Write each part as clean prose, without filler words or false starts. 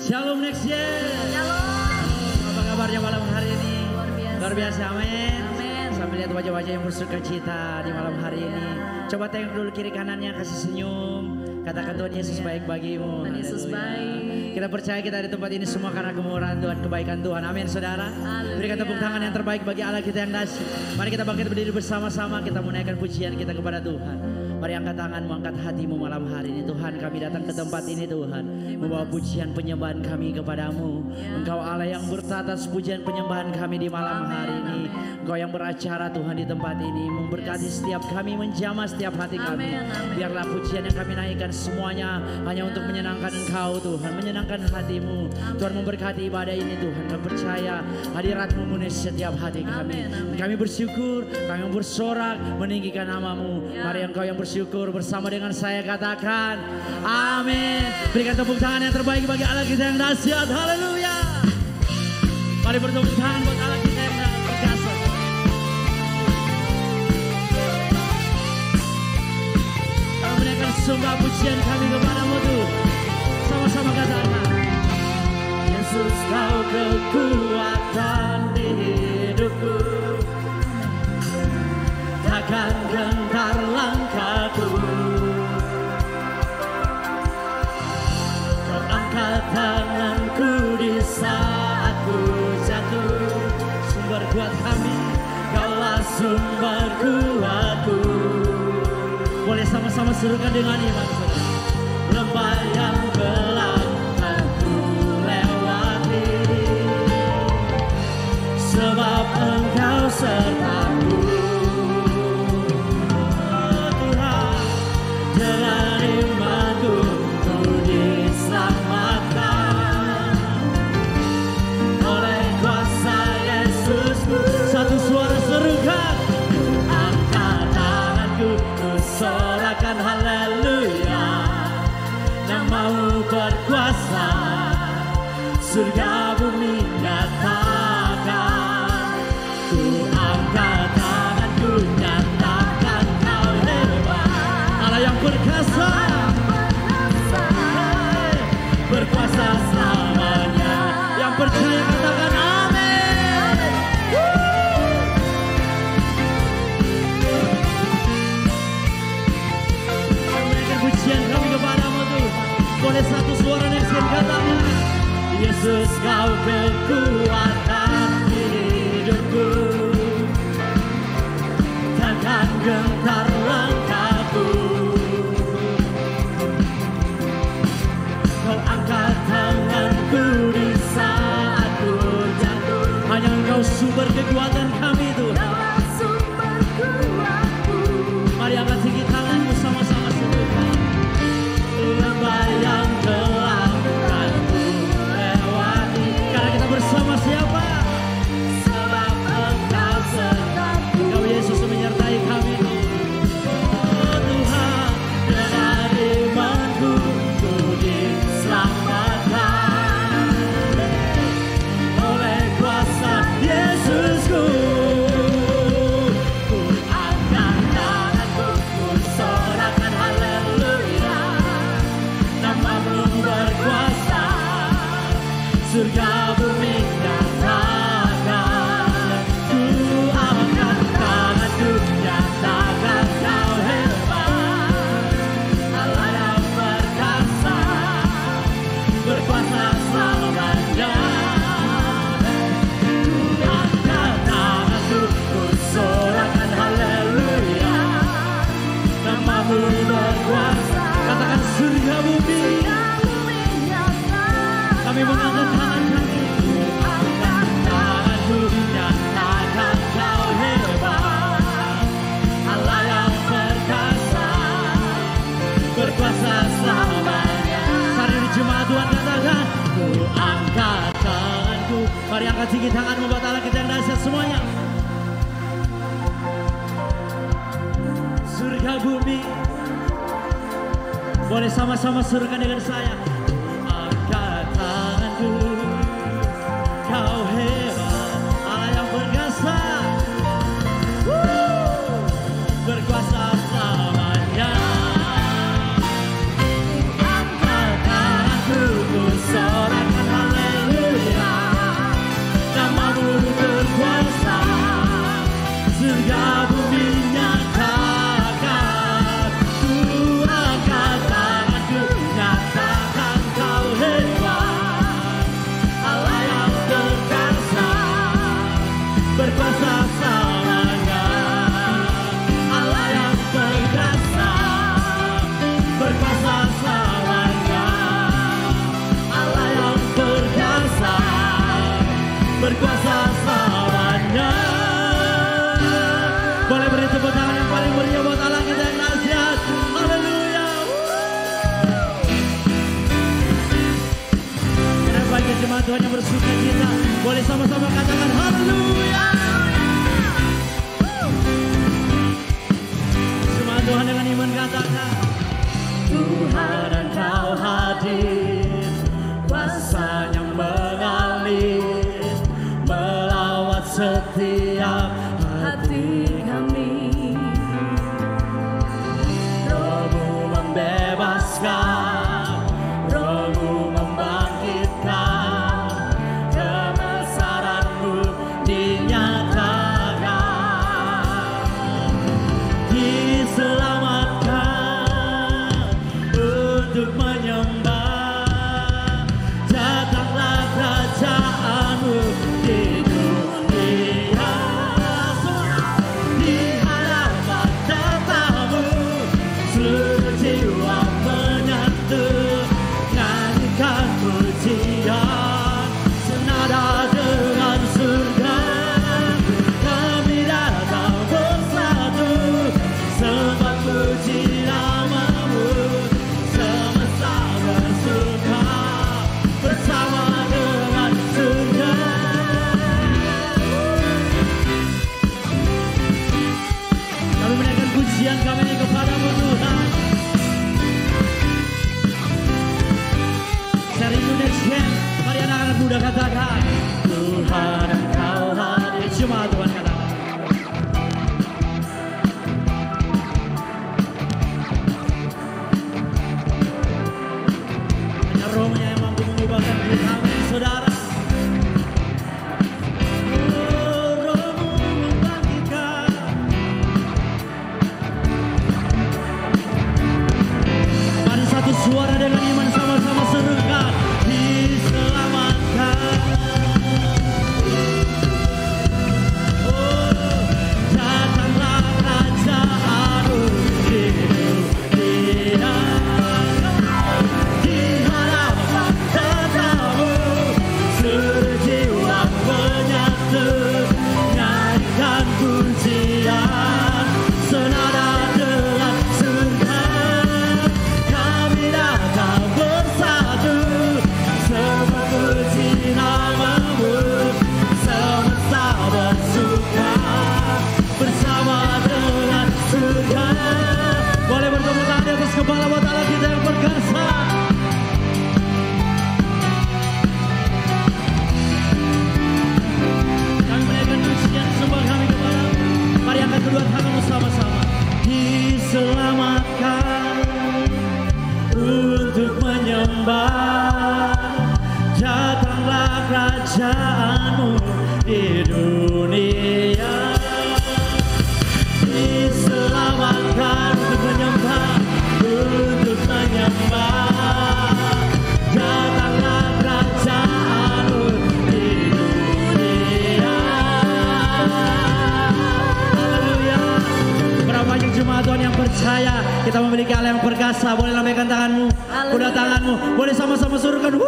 Shalom next year. Shalom. Apa kabarnya malam hari ini? Luar biasa. Amin. Amin. Sambil lihat wajah-wajah yang bersuka cita di malam hari ini. Coba tengok dulu kiri kanannya, kasih senyum. Katakan Tuhan Yesus baik bagimu. Tuhan Yesus baik. Kita percaya kita di tempat ini semua karena kemurahan Tuhan, kebaikan Tuhan. Amin saudara. Berikan tepuk tangan yang terbaik bagi Allah kita yang dahsyat. Mari kita bangkit berdiri bersama-sama. Kita menaikkan pujian kita kepada Tuhan. Mari angkat tanganmu, angkat hatimu malam hari ini. Tuhan, kami datang ke tempat ini Tuhan, membawa pujian penyembahan kami kepadamu. Engkau Allah yang bertatas pujian penyembahan kami di malam hari ini. Engkau yang beracara Tuhan di tempat ini, memberkati setiap kami, menjamah setiap hati kami. Biarlah pujian yang kami naikkan semuanya hanya untuk menyenangkan Engkau Tuhan, menyenangkan hatimu. Tuhan memberkati ibadah ini Tuhan. Kami percaya hadirat-Mu memenuhi setiap hati kami. Kami bersyukur, kami bersorak meninggikan nama-Mu. Mari Engkau yang bersyukur bersama dengan saya katakan amin. Berikan tepuk tangan yang terbaik bagi Allah kita yang dahsyat. Haleluya. Mari bertepuk tangan buat Allah kita yang perkasa. Kami menaikkan sembah pujian kami kepadamu Tuhan. Sama-sama katakan, Yesus Kau kekuatan di hidupku, takkan gentar langkahku. Kau angkat tanganku di saat ku jatuh. Sumber kuat kami, Kaulah sumber kuatku. Boleh sama-sama serukan dengan iman. Lembah yang gelap kan ku lewati, sebab Engkau sertaku. Dengan imanku ku diselamatkan oleh kuasa Yesusku. Satu suara serukan, angkat tanganku, ku sorakan haleluya. Namamu berkuasa, surga bumi nyatakan. Ku angkat tanganku, nyatakan Kau hebat. Allah yang berkuasa, berkuasa selamanya. Yang percaya katakan amin. Menaikkan pujian kami kepadamu Tuhan. Boleh satu suara nextgen katakan, Yesus Kau kekuatan di hidupku, takkan gentar langkahku. Kau angkat tanganku di saat ku jatuh. Hanya Engkau sumber kekuatan kami Tuhan. Mari angkat tinggi tanganmu sama-sama serukan. Lembah yang gelap kan ku lewati. Karena kita bersama siapa? Sebab Engkau sertaku. Engkau Yesus menyertai kami. Oh Tuhan, dengan imanku ku diselamatkan oleh kuasa Yesusku. Ku angkat tanganku, ku sorakan haleluya. Namamu berkuasa, surga bumi nyatakan. Ku angkat tanganku, nyatakan Kau hebat. Allah yang perkasa, berkuasa selamanya. Ku angkat tanganku, ku sorakan haleluya. Namamu berkuasa. Katakan surga bumi. Kami mengangkat tangan kami. Ku angkat tanganku, nyatakan Kau hebat. Allah yang perkasa, berkuasa selamanya. Hari ini jemaat Tuhan katakan, ku angkat tanganku. Mari angkat tinggi tanganmu buat Allah kita yang dahsyat semuanya. Surga bumi. Boleh sama-sama serukan dengan saya. Angkat tanganku, Kau hebat. Allah yang berkuasa, berkuasa selamanya. Angkat tanganku, ku sorakan Tuhan yang bersuka cita. Boleh sama-sama katakan haleluya. Semua Tuhan dengan iman katakan Tuhan Engkau hadir, kuasanya mengalir melawat setiap hati kami. Roh-Mu membebaskan, Roh-Mu membangkitkan, kebesaran-Mu dinyatakan. Diselamatkan untuk menyembah, datanglah kerajaan-Mu di dunia. Di hadapan tatamu seluruh jiwa menyatu, nyanyikan pujian senada dengan surga. Kami datang bersatu, sembah puji nama-Mu, semesta bersuka bersama dengan surga. Kami menaikkan pujian kami kepada-Mu Tuhan. Dari Indonesia, mari anak-anak muda katakan Tuhan Engkau hadir. Cuma Tuhan katakan hanya Roh-Nya yang mampu mengubahkan diri kami, saudara. Oh, Roh-Mu membangkitkan. Mari satu suara dengan iman sama-sama serukan diselamatkan. Oh, datanglah kerajaan-Mu di dunia. Di hadapan tatamu seluruh jiwa menyatu, nyanyikan pujian senada dengan surga. Kami datang bersatu, sembah puji nama-Mu, semesta bersuka bersama dengan surga. Boleh bertepuk tangan di atas kepala buat Allah kita yang perkasa. Kami menaikkan pujian sembah kami kepada-Mu. Mari angkat kedua tanganmu sama-sama. Diselamatkan untuk menyembah, datanglah kerajaan-Mu di dunia. Diselamatkan untuk menyembah, untuk menyembah, datanglah kerajaan-Mu di dunia. Haleluya. Berapa banyak jemaat Tuhan yang percaya kita memiliki Allah yang perkasa? Boleh lambaikan tanganmu, kedua tanganmu, boleh sama-sama suruhkan.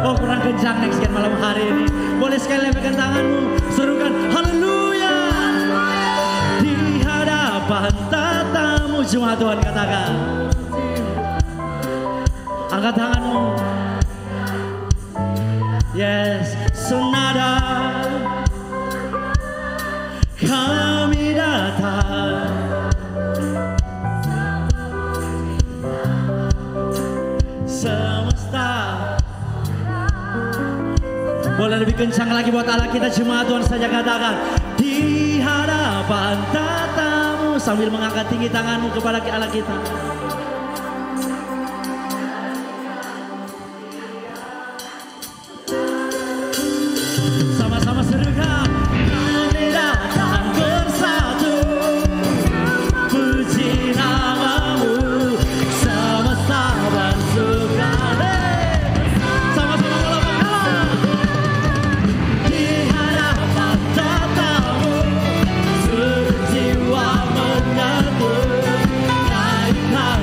Oh, kurang kencang nih sekian malam hari ini. Boleh sekali lambaikan tanganmu, suruhkan haleluya. Di hadapan tatamu jemaat Tuhan katakan. Angkat tanganmu. Yes, senada kami datang, semesta. Boleh lebih kencang lagi buat Allah kita jemaat Tuhan saja katakan. Di hadapan tatamu sambil mengangkat tinggi tanganmu kepada Allah kita. Sama-sama serukan. Kami datang bersatu, puji nama-Mu, semesta bersuka. Sama-sama melambaikan. Di hadapan tatamu seluruh jiwa menyatu, nyanyikan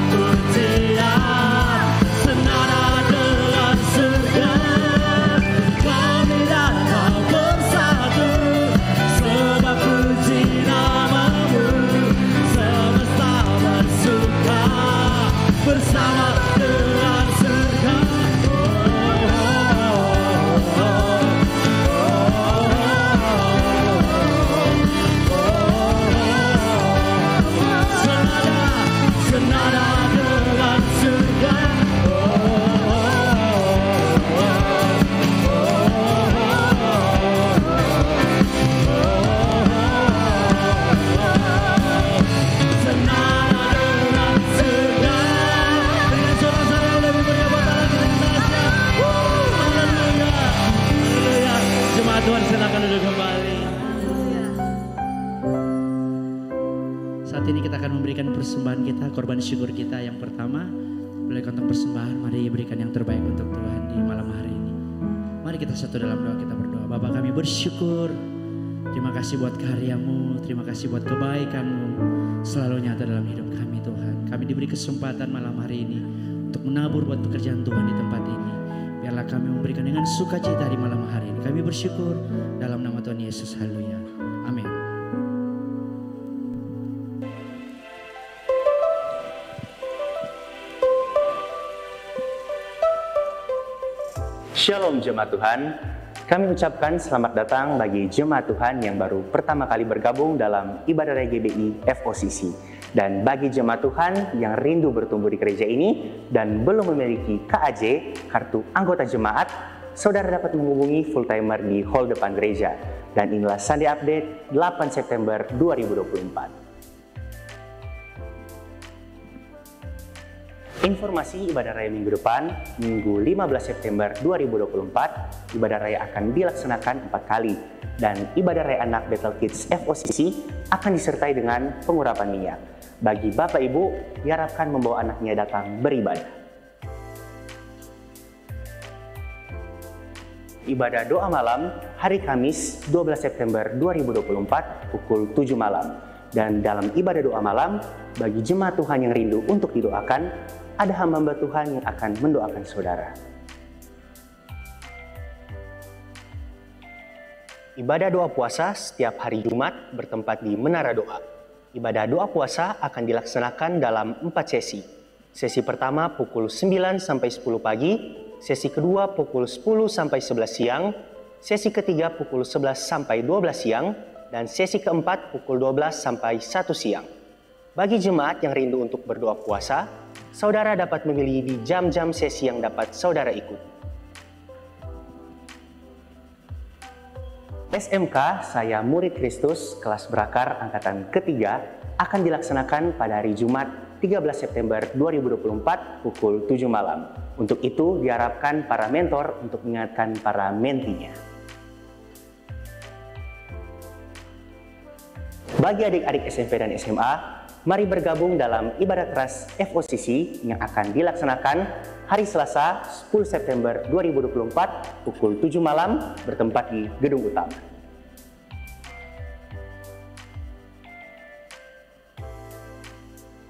korban syukur kita yang pertama, boleh kantong persembahan, mari berikan yang terbaik untuk Tuhan di malam hari ini. Mari kita satu dalam doa, kita berdoa. Bapa, kami bersyukur, terima kasih buat karya-Mu, terima kasih buat kebaikan-Mu selalu nyata dalam hidup kami Tuhan. Kami diberi kesempatan malam hari ini untuk menabur buat pekerjaan Tuhan di tempat ini. Biarlah kami memberikan dengan sukacita di malam hari ini. Kami bersyukur dalam nama Tuhan Yesus. Haleluya. Amin. Shalom jemaat Tuhan, kami ucapkan selamat datang bagi jemaat Tuhan yang baru pertama kali bergabung dalam ibadah raya GBI FOCC. Dan bagi jemaat Tuhan yang rindu bertumbuh di gereja ini dan belum memiliki KAJ, kartu anggota jemaat, saudara dapat menghubungi full timer di hall depan gereja. Dan inilah Sunday Update 8 September 2024. Informasi ibadah raya minggu depan, Minggu 15 September 2024, ibadah raya akan dilaksanakan 4 kali. Dan ibadah raya anak Bethel Kids FOCC akan disertai dengan pengurapan minyak. Bagi Bapak Ibu, diharapkan membawa anaknya datang beribadah. Ibadah doa malam hari Kamis 12 September 2024 pukul 7 malam. Dan dalam ibadah doa malam, bagi jemaat Tuhan yang rindu untuk didoakan, ada hamba Tuhan yang akan mendoakan saudara. Ibadah doa puasa setiap hari Jumat bertempat di Menara Doa. Ibadah doa puasa akan dilaksanakan dalam 4 sesi. Sesi pertama pukul 9 sampai 10 pagi, sesi kedua pukul 10 sampai 11 siang, sesi ketiga pukul 11 sampai 12 siang, dan sesi keempat pukul 12 sampai 1 siang. Bagi jemaat yang rindu untuk berdoa puasa, saudara dapat memilih di jam-jam sesi yang dapat saudara ikut. SMK Saya Murid Kristus kelas berakar angkatan ketiga akan dilaksanakan pada hari Jumat 13 September 2024 pukul 7 malam. Untuk itu diharapkan para mentor untuk mengingatkan para mentinya. Bagi adik-adik SMP dan SMA, mari bergabung dalam ibadah keras FOCC yang akan dilaksanakan hari Selasa 10 September 2024 pukul 7 malam bertempat di gedung utama.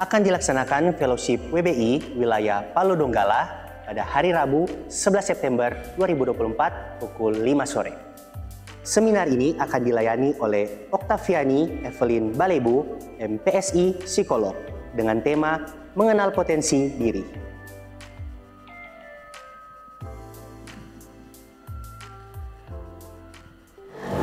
Akan dilaksanakan fellowship WBI wilayah Palu Donggala pada hari Rabu 11 September 2024 pukul 5 sore. Seminar ini akan dilayani oleh Oktaviani Evelyn Balebu, MPSI Psikolog, dengan tema Mengenal Potensi Diri.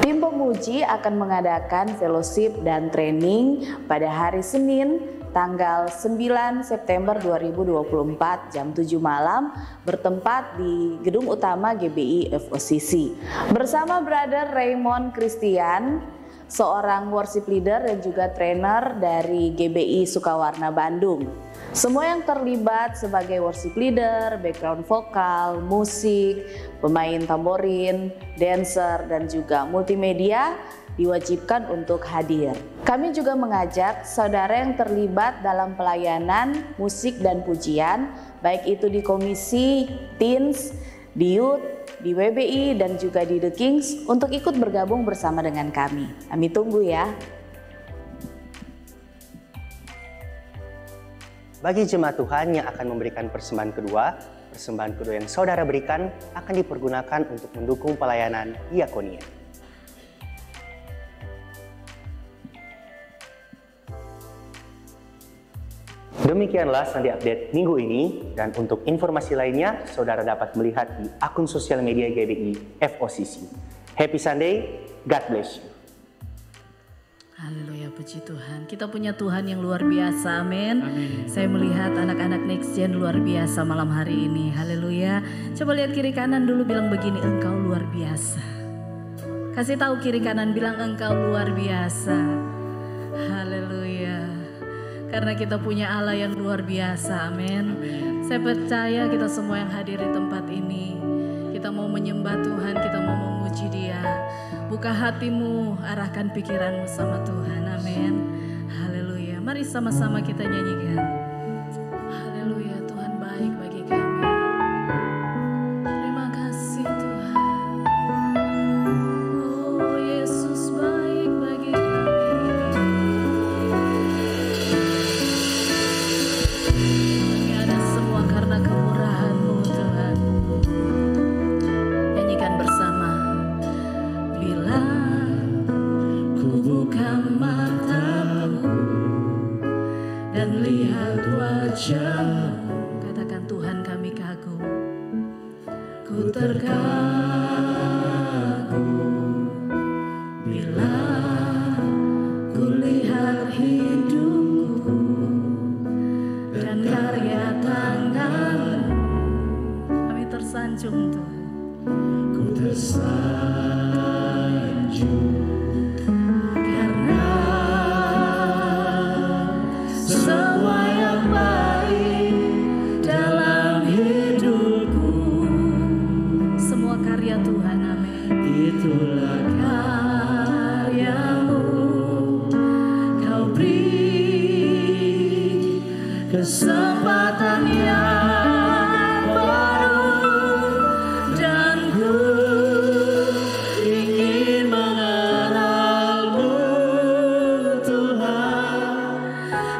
Tim pemuji akan mengadakan fellowship dan training pada hari Senin tanggal 9 September 2024 jam 7 malam bertempat di gedung utama GBI FOCC bersama Brother Raymond Christian, seorang worship leader dan juga trainer dari GBI Sukawarna Bandung. Semua yang terlibat sebagai worship leader, background vokal, musik, pemain tamborin, dancer, dan juga multimedia diwajibkan untuk hadir. Kami juga mengajak saudara yang terlibat dalam pelayanan musik dan pujian, baik itu di komisi teens, di youth, di WBI, dan juga di The Kings untuk ikut bergabung bersama dengan kami. Kami tunggu ya. Bagi jemaat Tuhan yang akan memberikan persembahan kedua yang saudara berikan akan dipergunakan untuk mendukung pelayanan diakonia. Demikianlah Sunday Update minggu ini, dan untuk informasi lainnya saudara dapat melihat di akun sosial media GBI FOCC. Happy Sunday, God bless you. Haleluya, puji Tuhan. Kita punya Tuhan yang luar biasa, amin. Saya melihat anak-anak Next Gen luar biasa malam hari ini. Haleluya. Coba lihat kiri kanan dulu, bilang begini, engkau luar biasa. Kasih tahu kiri kanan, bilang engkau luar biasa. Haleluya. Karena kita punya Allah yang luar biasa, amin. Saya percaya kita semua yang hadir di tempat ini, kita mau menyembah Tuhan, kita mau memuji Dia. Buka hatimu, arahkan pikiranmu sama Tuhan, amin. Haleluya. Mari sama-sama kita nyanyikan. wajah-Mu. Katakan Tuhan kami kagum. Ku terkagum bila ku lihat hidupku dan karya tangan-Mu. Kami tersanjung Tuhan. Ku tersanjung karena semua yang baik dalam hidupku, semua karya Tuhan, amin. Itulah karya-Mu, Kau beri kesempatan yang baru, dan ku ingin mengenal-Mu Tuhan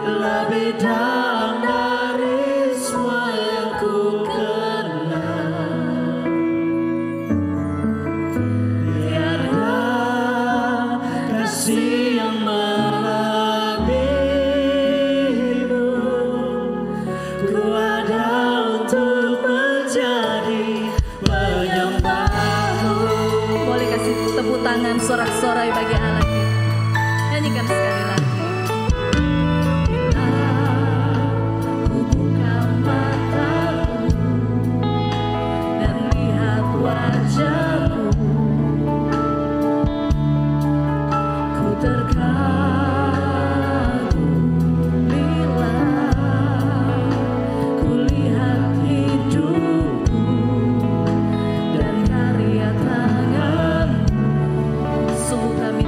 lebih dalam dari semua yang ku kenal. Tiada kasih yang melebihi-Mu. Ku ada untuk menjadi penyembah-Mu. Boleh kasih tepuk tangan sorak-sorai bagi Allah kita. Nyanyikan sekali lagi. Bila ku buka mataku dan lihat wajah-Mu, ku terkagum bila ku lihat hidupku dan karya tangan-Mu. Sungguh kami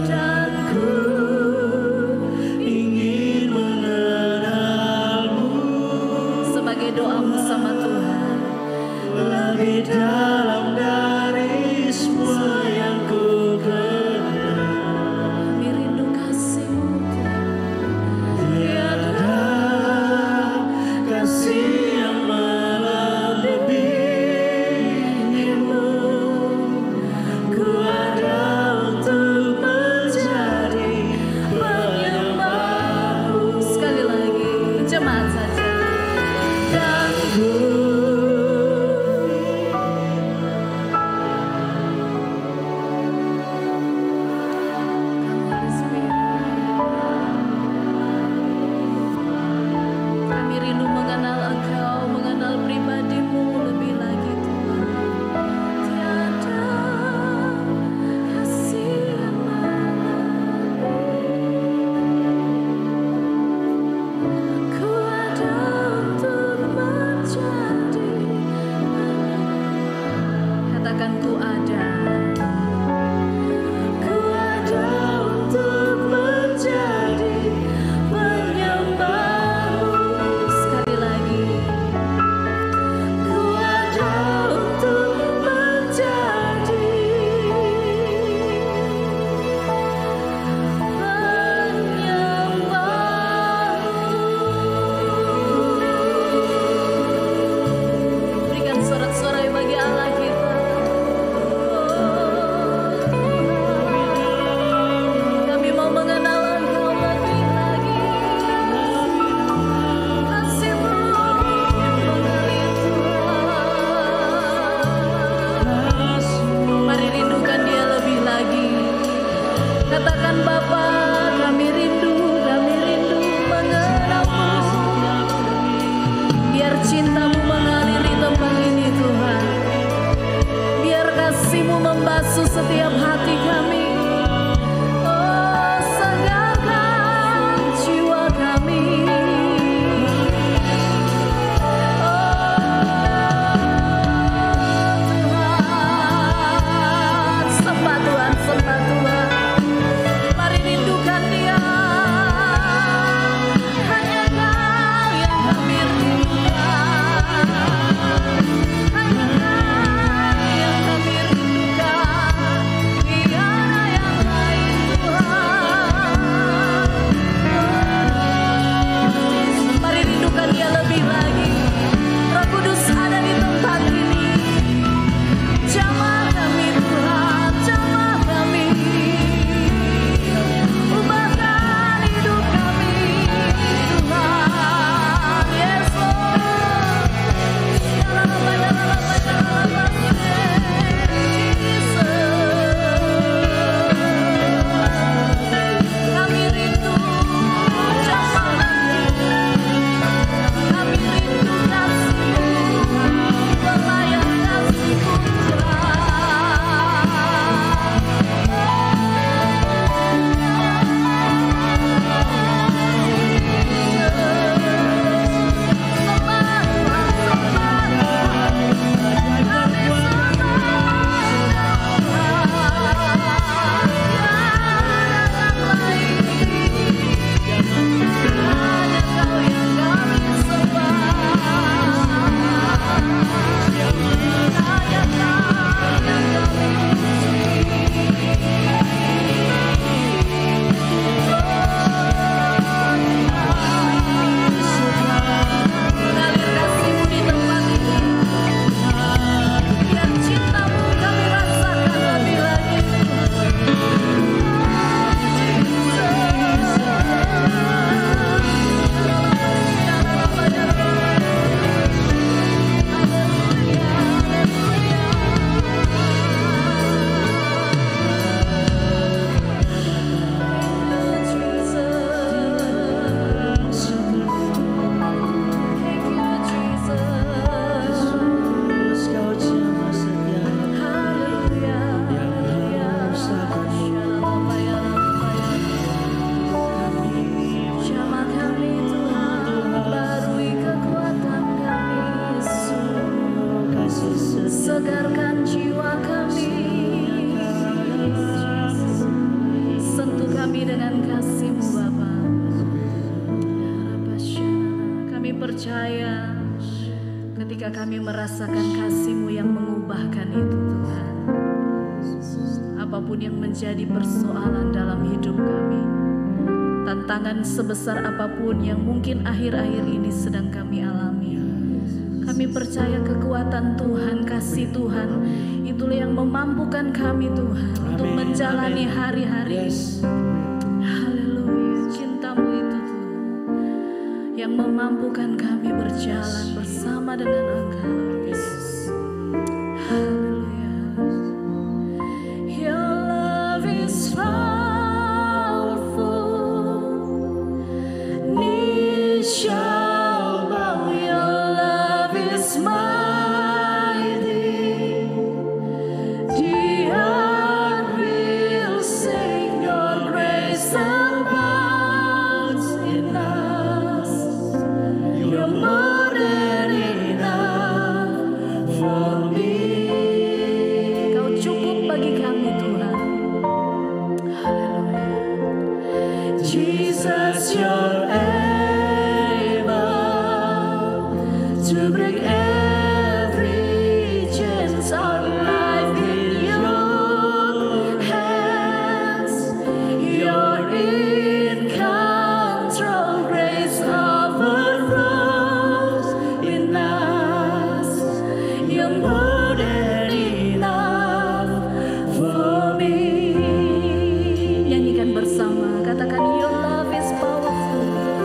dan ku ingin mengenalmu. Sebagai doamu sama Tuhan, lebih dalam dari semua yang ku kenal. kami rindu kasih-Mu. Tiada kasih yang melebihimu. Ku ada untuk menjadi penyembahmu. Sekali lagi, jemaat saja. Dan ku Kami rindu mengenal Engkau, mengenal pribadi-Mu lebih lagi Tuhan. Tiada kasih yang melebihi. Ku ada untuk menjadi. Katakan ku ada. Ku ada untuk menjadi penyembahmu. Sekali lagi. Ku ada untuk menjadi penyembahmu. Berikan sorak-sorai bagi Allah kita. Kami mau mengenal Engkau lebih lagi. Kasih-Mu mengalir Tuhan. Mari rindukan Dia lebih lagi. Katakan Bapa, kami rindu mengenal-Mu. Biar cinta-Mu mengaliri tempat ini Tuhan. Biar kasih-Mu membasuh setiap hati kami. Oh, segarkan jiwa kami. Tuhan, sembah Tuhan, sembah Tuhan. Mari rindukan Dia. Hanya Kau yang kami rindukan. Hanya Kau yang kami rindukan. ketika kami merasakan kasih-Mu yang mengubahkan itu Tuhan. Apapun yang menjadi persoalan dalam hidup kami, tantangan sebesar apapun yang mungkin akhir-akhir ini sedang kami alami, kami percaya kekuatan Tuhan, kasih Tuhan, itulah yang memampukan kami Tuhan untuk menjalani hari-hari. Haleluya, cinta-Mu itu Tuhan yang memampukan kami berjalan bersama dengan Engkau, Yesus. Haleluya. Your love is powerful. Knees shall bow. Your love is mighty. The earth will sing. Your grace abounds in us. You're more than enough for me. Kau cukup bagi kami Tuhan. Haleluya. Jesus, you're able to break every chains. Our life in your hands. You're in control. Grace overflows in us. You're more than enough for me. Nyanyikan bersama, katakan your love is powerful.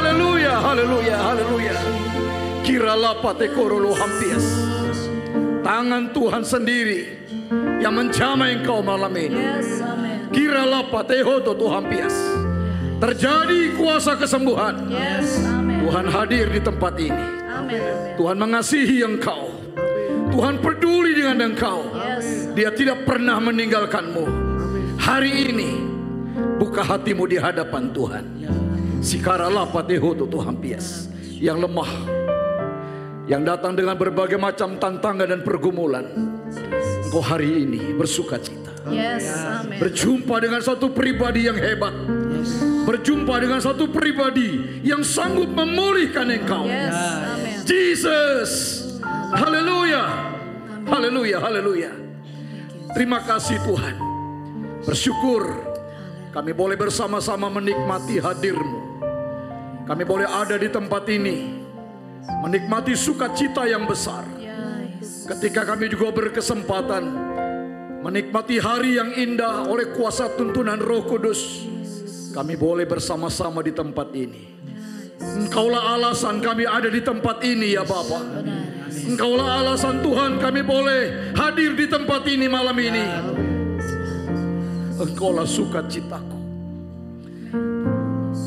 Haleluya, haleluya, haleluya. Kiralah patekorolo hampias. Tangan Tuhan sendiri yang menjamah engkau malam ini. Yes, amin. Kiralah patehoto hampias. Terjadi kuasa kesembuhan. Yes, amin. Tuhan hadir di tempat ini. Amin, amin. Tuhan mengasihi engkau. Tuhan peduli dengan engkau. Yes. Dia tidak pernah meninggalkanmu. Hari ini buka hatimu di hadapan Tuhan. Sikaralah patehoto hampias. Yang lemah, yang datang dengan berbagai macam tantangan dan pergumulan, engkau hari ini bersuka cita. Yes, amin. Berjumpa dengan satu pribadi yang hebat. Berjumpa dengan satu pribadi yang sanggup memulihkan engkau. Yes, amin. Jesus. Haleluya. Haleluya, haleluya. Terima kasih Tuhan. Bersyukur kami boleh bersama-sama menikmati hadir-Mu. Kami boleh ada di tempat ini menikmati sukacita yang besar. Yes. Ketika kami juga berkesempatan menikmati hari yang indah oleh kuasa tuntunan Roh Kudus, kami boleh bersama-sama di tempat ini. Engkaulah alasan kami ada di tempat ini ya Bapa. Engkaulah alasan Tuhan kami boleh hadir di tempat ini malam ini. Engkaulah sukacitaku.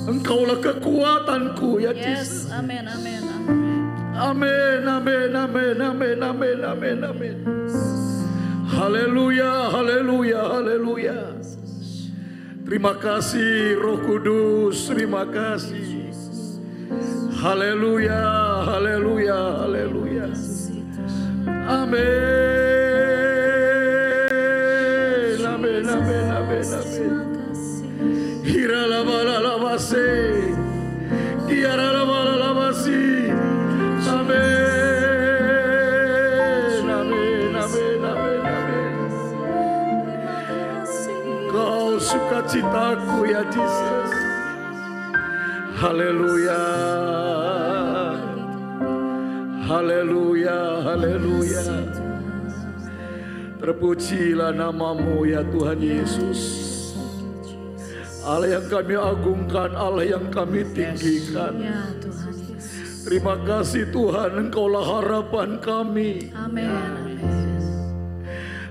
Engkaulah kekuatanku ya Yes, Yesus. amin, amin, amin. Amin, amin, amin, amin, amin, amin, amin. Haleluya, haleluya, haleluya. Terima kasih Roh Kudus, terima kasih. Haleluya, haleluya, haleluya. Amin, amin, amin, amin, amin. Hirala bala labase, kiara bala labasi. Amin, amin, amin, amin, amin. Kau sukacitaku ya Jesus. Haleluya. Haleluya, haleluya. Terpujilah namamu ya Tuhan Yesus. Allah yang kami agungkan, Allah yang kami tinggikan. Ya Tuhan Yesus. Terima kasih Tuhan, Engkaulah harapan kami. Amin, amin.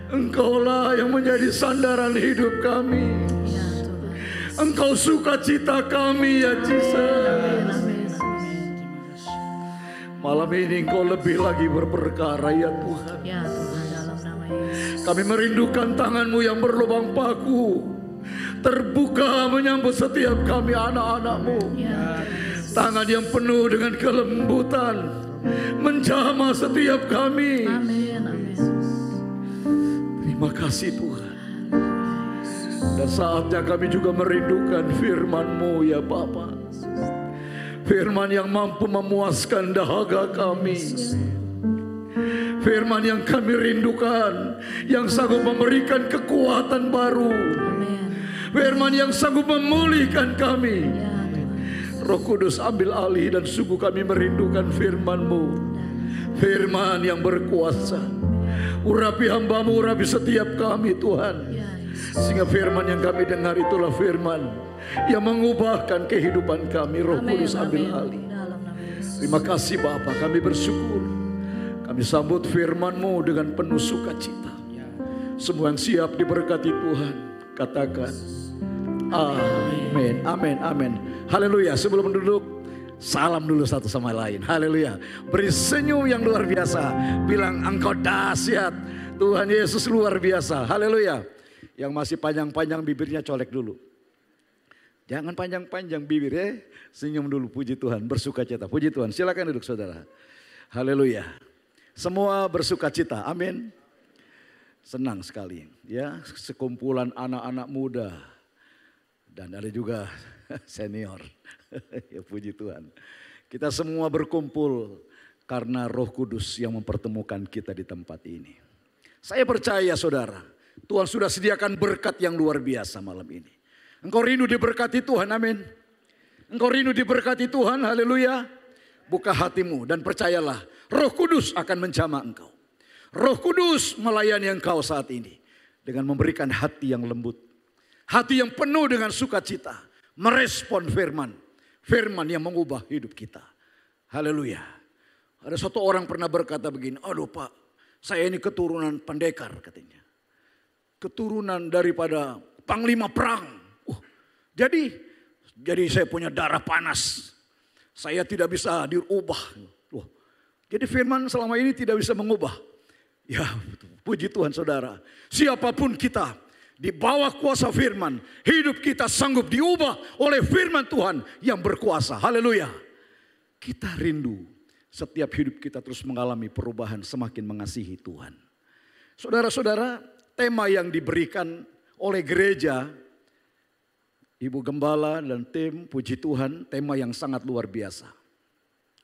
Engkaulah yang menjadi sandaran hidup kami. Ya Tuhan. Engkau sukacita kami ya Jesus. Amin, amin. Malam ini Engkau lebih lagi berperkara ya Tuhan. Ya Tuhan, dalam nama Yesus. Kami merindukan tangan-Mu yang berlubang paku, terbuka menyambut setiap kami anak-anak-Mu. Ya. Tangan yang penuh dengan kelembutan menjamah setiap kami. Amin, amin. Terima kasih Tuhan. Dan saatnya kami juga merindukan firman-Mu ya Bapa. Firman yang mampu memuaskan dahaga kami. Firman yang kami rindukan, yang sanggup memberikan kekuatan baru. Amin. Firman yang sanggup memulihkan kami. Ya Tuhan. Roh Kudus ambil alih dan sungguh kami merindukan firman-Mu. Firman yang berkuasa. Urapi hamba-Mu, urapi setiap kami Tuhan. Ya Yesus. Sehingga firman yang kami dengar itulah firman yang mengubahkan kehidupan kami. Roh Amin, Kudus ambil amin. alih. Dalam nama Yesus. Terima kasih Bapa, kami bersyukur. Kami sambut firman-Mu dengan penuh sukacita. Semua yang siap diberkati Tuhan, katakan amin, amin, amin. Haleluya. Sebelum duduk, salam dulu satu sama lain. Haleluya. Beri senyum yang luar biasa. Bilang engkau dahsyat. Tuhan Yesus luar biasa. Haleluya. Yang masih panjang-panjang bibirnya colek dulu. Jangan panjang-panjang bibir ya. Senyum dulu, puji Tuhan, bersukacita. Puji Tuhan, silakan duduk saudara. Haleluya. Semua bersukacita, amin. Senang sekali ya, sekumpulan anak-anak muda. Dan ada juga senior. Ya puji Tuhan. Kita semua berkumpul karena Roh Kudus yang mempertemukan kita di tempat ini. Saya percaya saudara, Tuhan sudah sediakan berkat yang luar biasa malam ini. Engkau rindu diberkati Tuhan, amin. Engkau rindu diberkati Tuhan, haleluya. Buka hatimu dan percayalah, Roh Kudus akan menjamah engkau. Roh Kudus melayani engkau saat ini dengan memberikan hati yang lembut. Hati yang penuh dengan sukacita, merespon firman. firman yang mengubah hidup kita. Haleluya. Ada satu orang pernah berkata begini, aduh Pak, saya ini keturunan pendekar katanya. Keturunan daripada panglima perang. Jadi saya punya darah panas. Saya tidak bisa diubah. Jadi firman selama ini tidak bisa mengubah. Ya, puji Tuhan saudara. Siapapun kita, di bawah kuasa firman, hidup kita sanggup diubah oleh firman Tuhan yang berkuasa. Haleluya. Kita rindu setiap hidup kita terus mengalami perubahan, semakin mengasihi Tuhan. Saudara-saudara, tema yang diberikan oleh gereja, Ibu Gembala dan tim, puji Tuhan, tema yang sangat luar biasa.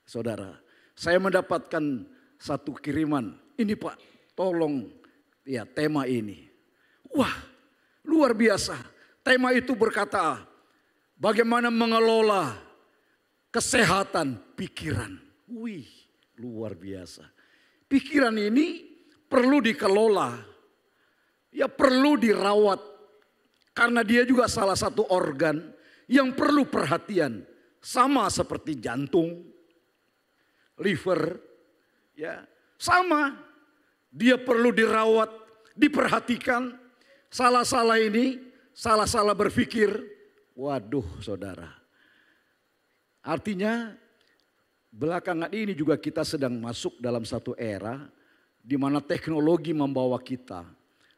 Saudara, saya mendapatkan satu kiriman, ini Pak, tolong ya tema ini. Wah, luar biasa. Tema itu berkata, bagaimana mengelola kesehatan pikiran. Wih, luar biasa. Pikiran ini perlu dikelola, ya perlu dirawat. Karena dia juga salah satu organ yang perlu perhatian. Sama seperti jantung, liver, ya sama. Dia perlu dirawat, diperhatikan. Salah-salah ini, salah-salah berpikir. Waduh saudara. Artinya belakangan ini juga kita sedang masuk dalam satu era di mana teknologi membawa kita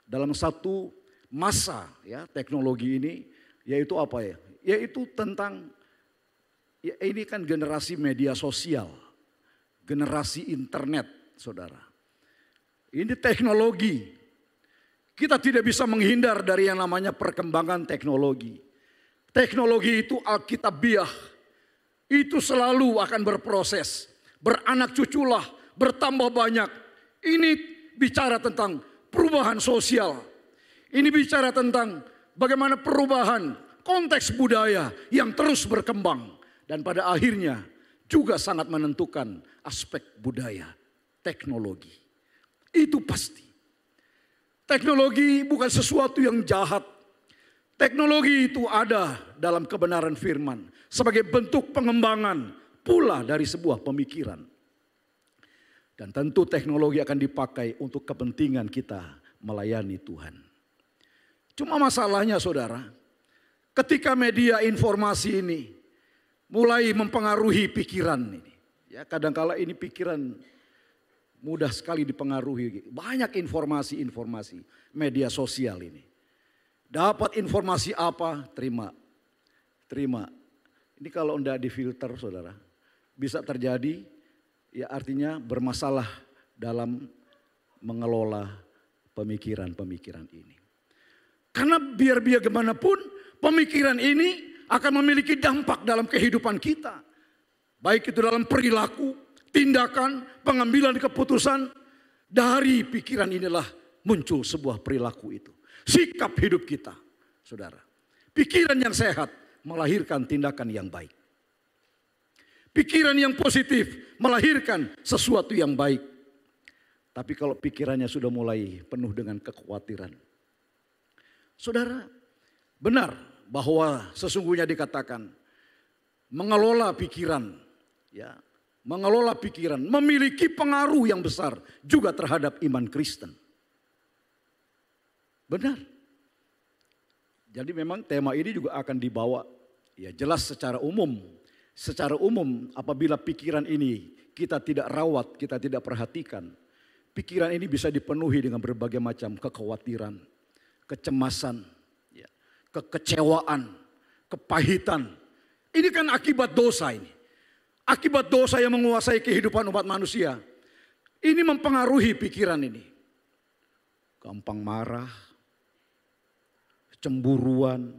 dalam satu masa ya teknologi ini, yaitu apa ya? Yaitu tentang ya ini kan generasi media sosial, generasi internet, saudara. Ini teknologi. Kita tidak bisa menghindar dari yang namanya perkembangan teknologi. Teknologi itu alkitabiah. Itu selalu akan berproses, beranak cuculah, bertambah banyak. Ini bicara tentang perubahan sosial. Ini bicara tentang bagaimana perubahan konteks budaya yang terus berkembang. Dan pada akhirnya juga sangat menentukan aspek budaya, teknologi. Itu pasti. Teknologi bukan sesuatu yang jahat. Teknologi itu ada dalam kebenaran firman sebagai bentuk pengembangan pula dari sebuah pemikiran. Dan tentu teknologi akan dipakai untuk kepentingan kita melayani Tuhan. Cuma masalahnya saudara, ketika media informasi ini mulai mempengaruhi pikiran ini. Ya kadangkala ini pikiran mudah sekali dipengaruhi. Banyak informasi-informasi media sosial ini. Dapat informasi apa, terima. Ini kalau tidak difilter saudara, bisa terjadi ya artinya bermasalah dalam mengelola pemikiran-pemikiran ini. Karena biar gimana pun pemikiran ini akan memiliki dampak dalam kehidupan kita. Baik itu dalam perilaku, tindakan, pengambilan keputusan. Dari pikiran inilah muncul sebuah perilaku itu. Sikap hidup kita, saudara. Pikiran yang sehat melahirkan tindakan yang baik. Pikiran yang positif melahirkan sesuatu yang baik. Tapi kalau pikirannya sudah mulai penuh dengan kekhawatiran. Saudara, benar bahwa sesungguhnya dikatakan mengelola pikiran, ya, mengelola pikiran memiliki pengaruh yang besar juga terhadap iman Kristen. Benar. Jadi memang tema ini juga akan dibawa ya jelas secara umum. Secara umum apabila pikiran ini kita tidak rawat, kita tidak perhatikan. Pikiran ini bisa dipenuhi dengan berbagai macam kekhawatiran, kecemasan, ya, kekecewaan, kepahitan. Ini kan akibat dosa ini. Akibat dosa yang menguasai kehidupan umat manusia. Ini mempengaruhi pikiran ini. Gampang marah, cemburuan,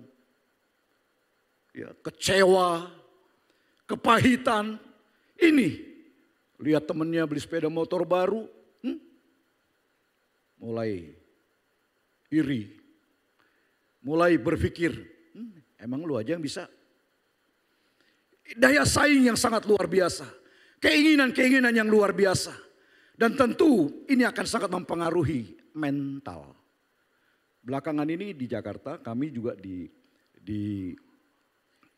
ya, kecewa, kepahitan. Ini lihat temennya beli sepeda motor baru, mulai iri, mulai berpikir, emang lu aja yang bisa. Daya saing yang sangat luar biasa, keinginan-keinginan yang luar biasa, dan tentu ini akan sangat mempengaruhi mental. Belakangan ini di Jakarta kami juga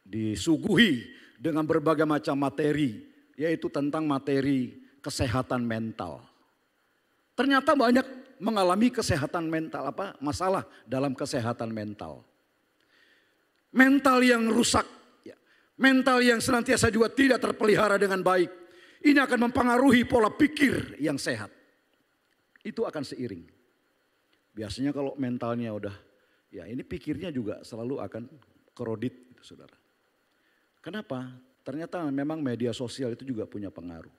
disuguhi dengan berbagai macam materi, yaitu tentang materi kesehatan mental. Ternyata banyak mengalami kesehatan mental, masalah dalam kesehatan mental. Mental yang rusak, mental yang senantiasa juga tidak terpelihara dengan baik, ini akan mempengaruhi pola pikir yang sehat. Itu akan seiring. Biasanya kalau mentalnya udah, ya ini pikirnya juga selalu akan kerodit, gitu, saudara. Kenapa? Ternyata memang media sosial itu juga punya pengaruh.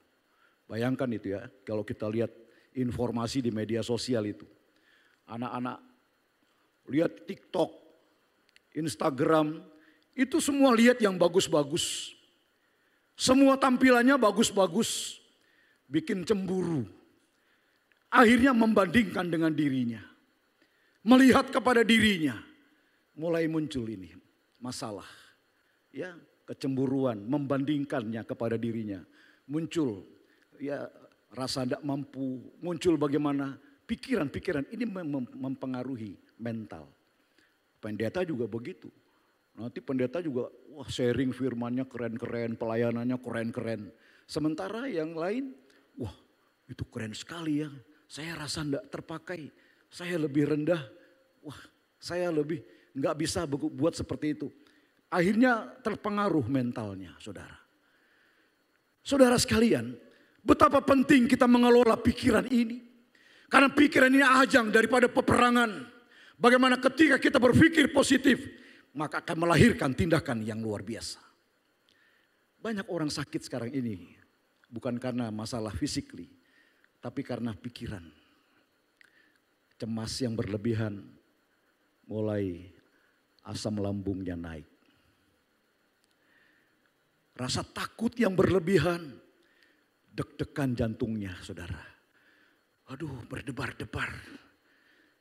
Bayangkan itu ya, kalau kita lihat informasi di media sosial itu. Anak-anak lihat TikTok, Instagram, itu semua lihat yang bagus-bagus. Semua tampilannya bagus-bagus, bikin cemburu. Akhirnya membandingkan dengan dirinya. Melihat kepada dirinya, mulai muncul ini masalah. Ya, kecemburuan, membandingkannya kepada dirinya. Muncul ya rasa tidak mampu, muncul bagaimana pikiran-pikiran ini mempengaruhi mental. Pendeta juga begitu. Nanti pendeta juga wah sharing firmannya keren-keren, pelayanannya keren-keren. Sementara yang lain, wah itu keren sekali ya. Saya rasa tidak terpakai, saya lebih rendah. Wah saya lebih nggak bisa buat seperti itu. Akhirnya terpengaruh mentalnya, saudara. Saudara sekalian, betapa penting kita mengelola pikiran ini. Karena pikiran ini ajang daripada peperangan. Bagaimana ketika kita berpikir positif, maka akan melahirkan tindakan yang luar biasa. Banyak orang sakit sekarang ini, bukan karena masalah physically, tapi karena pikiran. Cemas yang berlebihan, mulai asam lambungnya naik. Rasa takut yang berlebihan, deg-degan jantungnya saudara. Aduh berdebar-debar,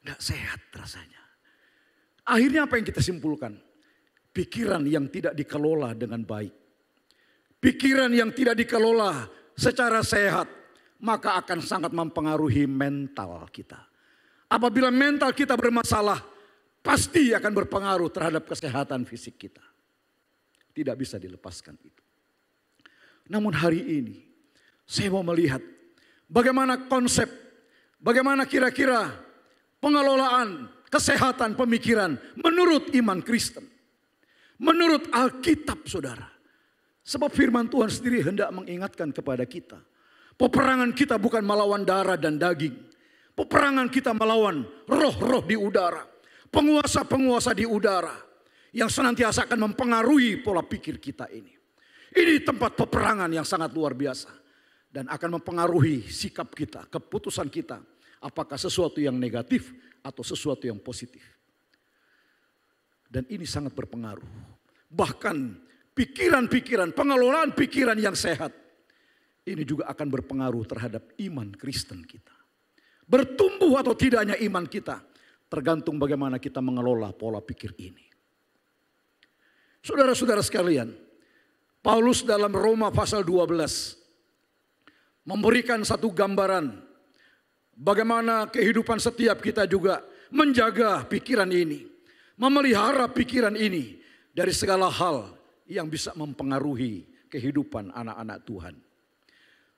gak sehat rasanya. Akhirnya apa yang kita simpulkan? Pikiran yang tidak dikelola dengan baik. Pikiran yang tidak dikelola secara sehat, maka akan sangat mempengaruhi mental kita. Apabila mental kita bermasalah, pasti akan berpengaruh terhadap kesehatan fisik kita. Tidak bisa dilepaskan itu. Namun hari ini saya mau melihat bagaimana konsep, bagaimana kira-kira pengelolaan kesehatan pemikiran menurut iman Kristen. Menurut Alkitab saudara. Sebab firman Tuhan sendiri hendak mengingatkan kepada kita. Peperangan kita bukan melawan darah dan daging. Peperangan kita melawan roh-roh di udara. Penguasa-penguasa di udara. Yang senantiasa akan mempengaruhi pola pikir kita ini. Ini tempat peperangan yang sangat luar biasa. Dan akan mempengaruhi sikap kita, keputusan kita. Apakah sesuatu yang negatif atau sesuatu yang positif. Dan ini sangat berpengaruh. Bahkan pikiran-pikiran, pengelolaan pikiran yang sehat. Ini juga akan berpengaruh terhadap iman Kristen kita. Bertumbuh atau tidaknya iman kita. Tergantung bagaimana kita mengelola pola pikir ini. Saudara-saudara sekalian, Paulus dalam Roma pasal 12 memberikan satu gambaran bagaimana kehidupan setiap kita juga menjaga pikiran ini, memelihara pikiran ini dari segala hal yang bisa mempengaruhi kehidupan anak-anak Tuhan.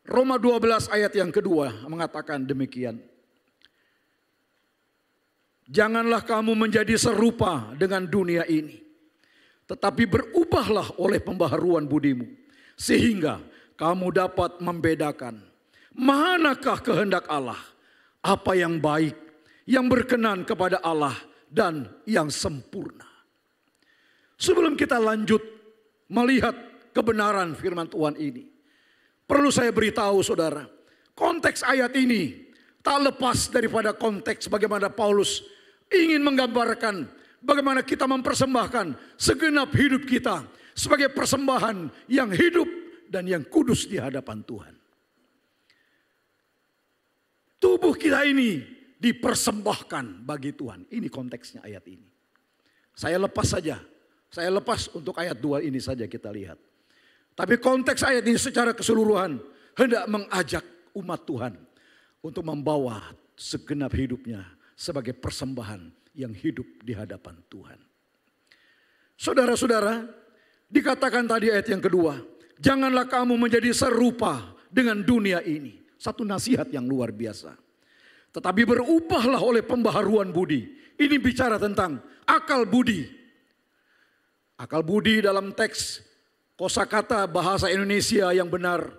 Roma 12 ayat yang kedua mengatakan demikian. Janganlah kamu menjadi serupa dengan dunia ini. Tetapi berubahlah oleh pembaharuan budimu. Sehingga kamu dapat membedakan. Manakah kehendak Allah. Apa yang baik. Yang berkenan kepada Allah. Dan yang sempurna. Sebelum kita lanjut melihat kebenaran firman Tuhan ini. Perlu saya beritahu saudara. Konteks ayat ini tak lepas daripada konteks bagaimana Paulus ingin menggambarkan bagaimana kita mempersembahkan segenap hidup kita sebagai persembahan yang hidup dan yang kudus di hadapan Tuhan. Tubuh kita ini dipersembahkan bagi Tuhan. Ini konteksnya ayat ini. Saya lepas saja. Saya lepas untuk ayat 2 ini saja kita lihat. Tapi konteks ayat ini secara keseluruhan hendak mengajak umat Tuhan untuk membawa segenap hidupnya sebagai persembahan yang hidup di hadapan Tuhan. Saudara-saudara, Dikatakan tadi ayat yang kedua, janganlah kamu menjadi serupa dengan dunia ini. Satu nasihat yang luar biasa. Tetapi berubahlah oleh pembaharuan budi. Ini bicara tentang akal budi. Akal budi dalam teks kosakata bahasa Indonesia yang benar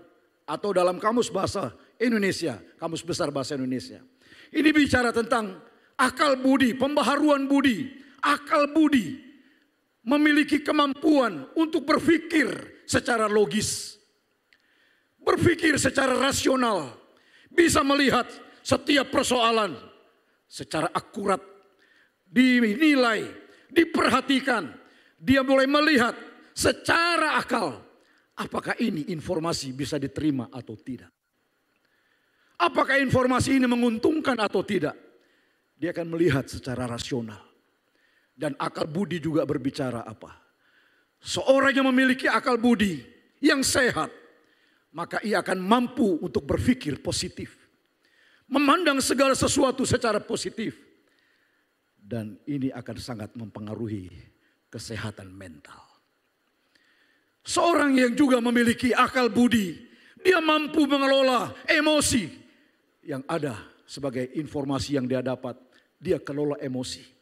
atau dalam kamus bahasa Indonesia, kamus besar bahasa Indonesia. Ini bicara tentang akal budi, pembaharuan budi. Akal budi memiliki kemampuan untuk berpikir secara logis. Berpikir secara rasional. Bisa melihat setiap persoalan secara akurat. Dinilai, diperhatikan. Dia mulai melihat secara akal. Apakah ini informasi bisa diterima atau tidak. Apakah informasi ini menguntungkan atau tidak. Dia akan melihat secara rasional. Dan akal budi juga berbicara apa? Seorang yang memiliki akal budi yang sehat, maka ia akan mampu untuk berpikir positif. Memandang segala sesuatu secara positif. Dan ini akan sangat mempengaruhi kesehatan mental. Seorang yang juga memiliki akal budi, dia mampu mengelola emosi yang ada sebagai informasi yang dia dapat. Dia kelola emosi.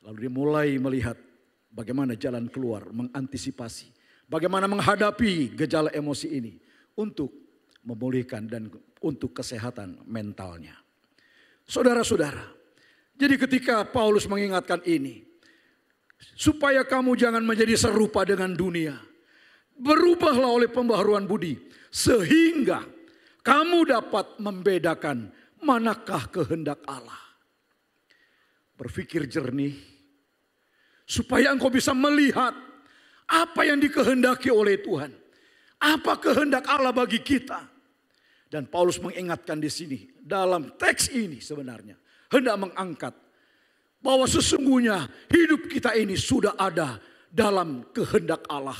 Lalu dia mulai melihat bagaimana jalan keluar, mengantisipasi. Bagaimana menghadapi gejala emosi ini untuk memulihkan dan untuk kesehatan mentalnya. Saudara-saudara, jadi ketika Paulus mengingatkan ini, supaya kamu jangan menjadi serupa dengan dunia. Berubahlah oleh pembaharuan budi, sehingga kamu dapat membedakan manakah kehendak Allah. Berpikir jernih, supaya engkau bisa melihat apa yang dikehendaki oleh Tuhan. Apa kehendak Allah bagi kita. Dan Paulus mengingatkan di sini, dalam teks ini sebenarnya, hendak mengangkat bahwa sesungguhnya hidup kita ini sudah ada dalam kehendak Allah.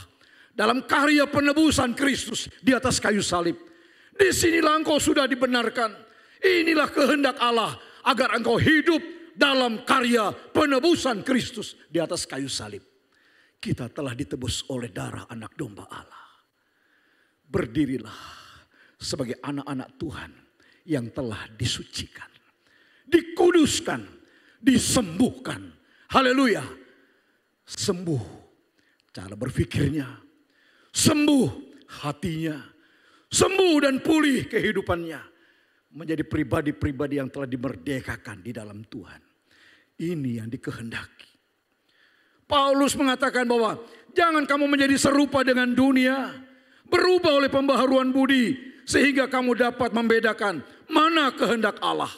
Dalam karya penebusan Kristus di atas kayu salib. Di sinilah engkau sudah dibenarkan. Inilah kehendak Allah agar engkau hidup dalam karya penebusan Kristus di atas kayu salib. Kita telah ditebus oleh darah anak domba Allah. Berdirilah sebagai anak-anak Tuhan yang telah disucikan, dikuduskan, disembuhkan. Haleluya. Sembuh cara berpikirnya, sembuh hatinya, sembuh dan pulih kehidupannya. Menjadi pribadi-pribadi yang telah dimerdekakan di dalam Tuhan. Ini yang dikehendaki. Paulus mengatakan bahwa jangan kamu menjadi serupa dengan dunia. Berubah oleh pembaharuan budi. Sehingga kamu dapat membedakan mana kehendak Allah.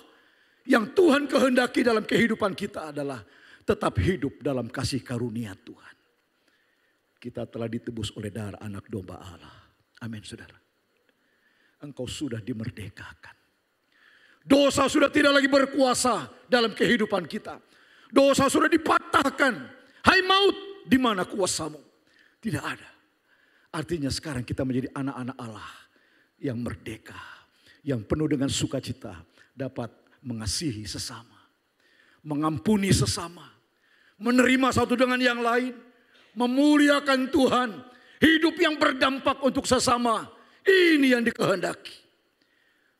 Yang Tuhan kehendaki dalam kehidupan kita adalah tetap hidup dalam kasih karunia Tuhan. Kita telah ditebus oleh darah anak domba Allah. Amin saudara. Engkau sudah dimerdekakan. Dosa sudah tidak lagi berkuasa dalam kehidupan kita. Dosa sudah dipatahkan. Hai maut, di mana kuasamu? Tidak ada. Artinya sekarang kita menjadi anak-anak Allah yang merdeka, yang penuh dengan sukacita, dapat mengasihi sesama, mengampuni sesama, menerima satu dengan yang lain, memuliakan Tuhan, hidup yang berdampak untuk sesama. Ini yang dikehendaki.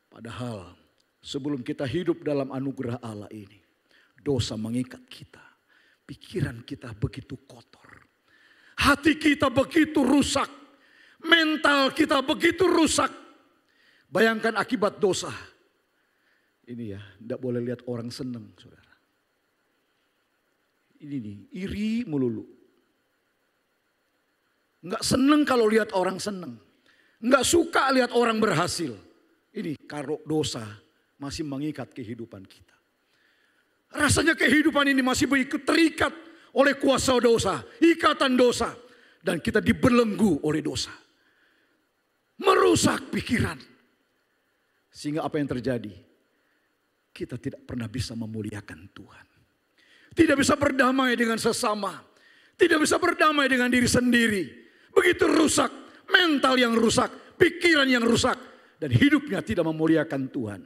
Padahal sebelum kita hidup dalam anugerah Allah ini, dosa mengikat kita. Pikiran kita begitu kotor. Hati kita begitu rusak. Mental kita begitu rusak. Bayangkan akibat dosa. Ini ya, tidak boleh lihat orang senang, saudara. Ini nih, iri melulu. Enggak senang kalau lihat orang senang. Enggak suka lihat orang berhasil. Ini kalau dosa masih mengikat kehidupan kita. Rasanya kehidupan ini masih begitu terikat oleh kuasa dosa, ikatan dosa. Dan kita dibelenggu oleh dosa. Merusak pikiran. Sehingga apa yang terjadi? Kita tidak pernah bisa memuliakan Tuhan. Tidak bisa berdamai dengan sesama. Tidak bisa berdamai dengan diri sendiri. Begitu rusak, mental yang rusak, pikiran yang rusak. Dan hidupnya tidak memuliakan Tuhan.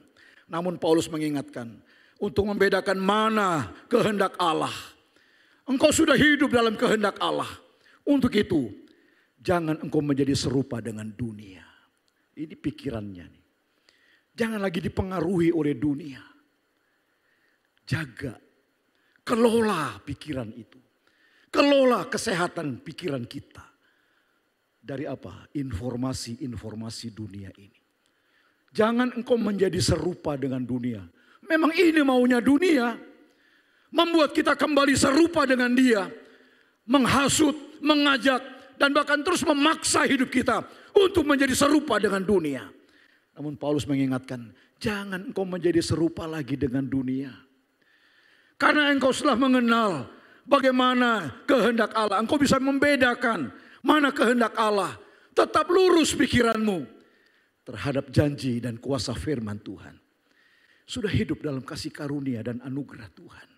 Namun Paulus mengingatkan, untuk membedakan mana kehendak Allah. Engkau sudah hidup dalam kehendak Allah. Untuk itu, Jangan engkau menjadi serupa dengan dunia. Ini pikirannya nih. Jangan lagi dipengaruhi oleh dunia. Jaga, kelola pikiran itu. Kelola kesehatan pikiran kita. Dari apa? Informasi-informasi dunia ini. Jangan engkau menjadi serupa dengan dunia. Memang ini maunya dunia. Membuat kita kembali serupa dengan dia. Menghasut, mengajak, dan bahkan terus memaksa hidup kita untuk menjadi serupa dengan dunia. Namun Paulus mengingatkan, jangan engkau menjadi serupa lagi dengan dunia. Karena engkau sudah mengenal bagaimana kehendak Allah. Engkau bisa membedakan mana kehendak Allah. Tetap lurus pikiranmu terhadap janji dan kuasa firman Tuhan. Sudah hidup dalam kasih karunia dan anugerah Tuhan.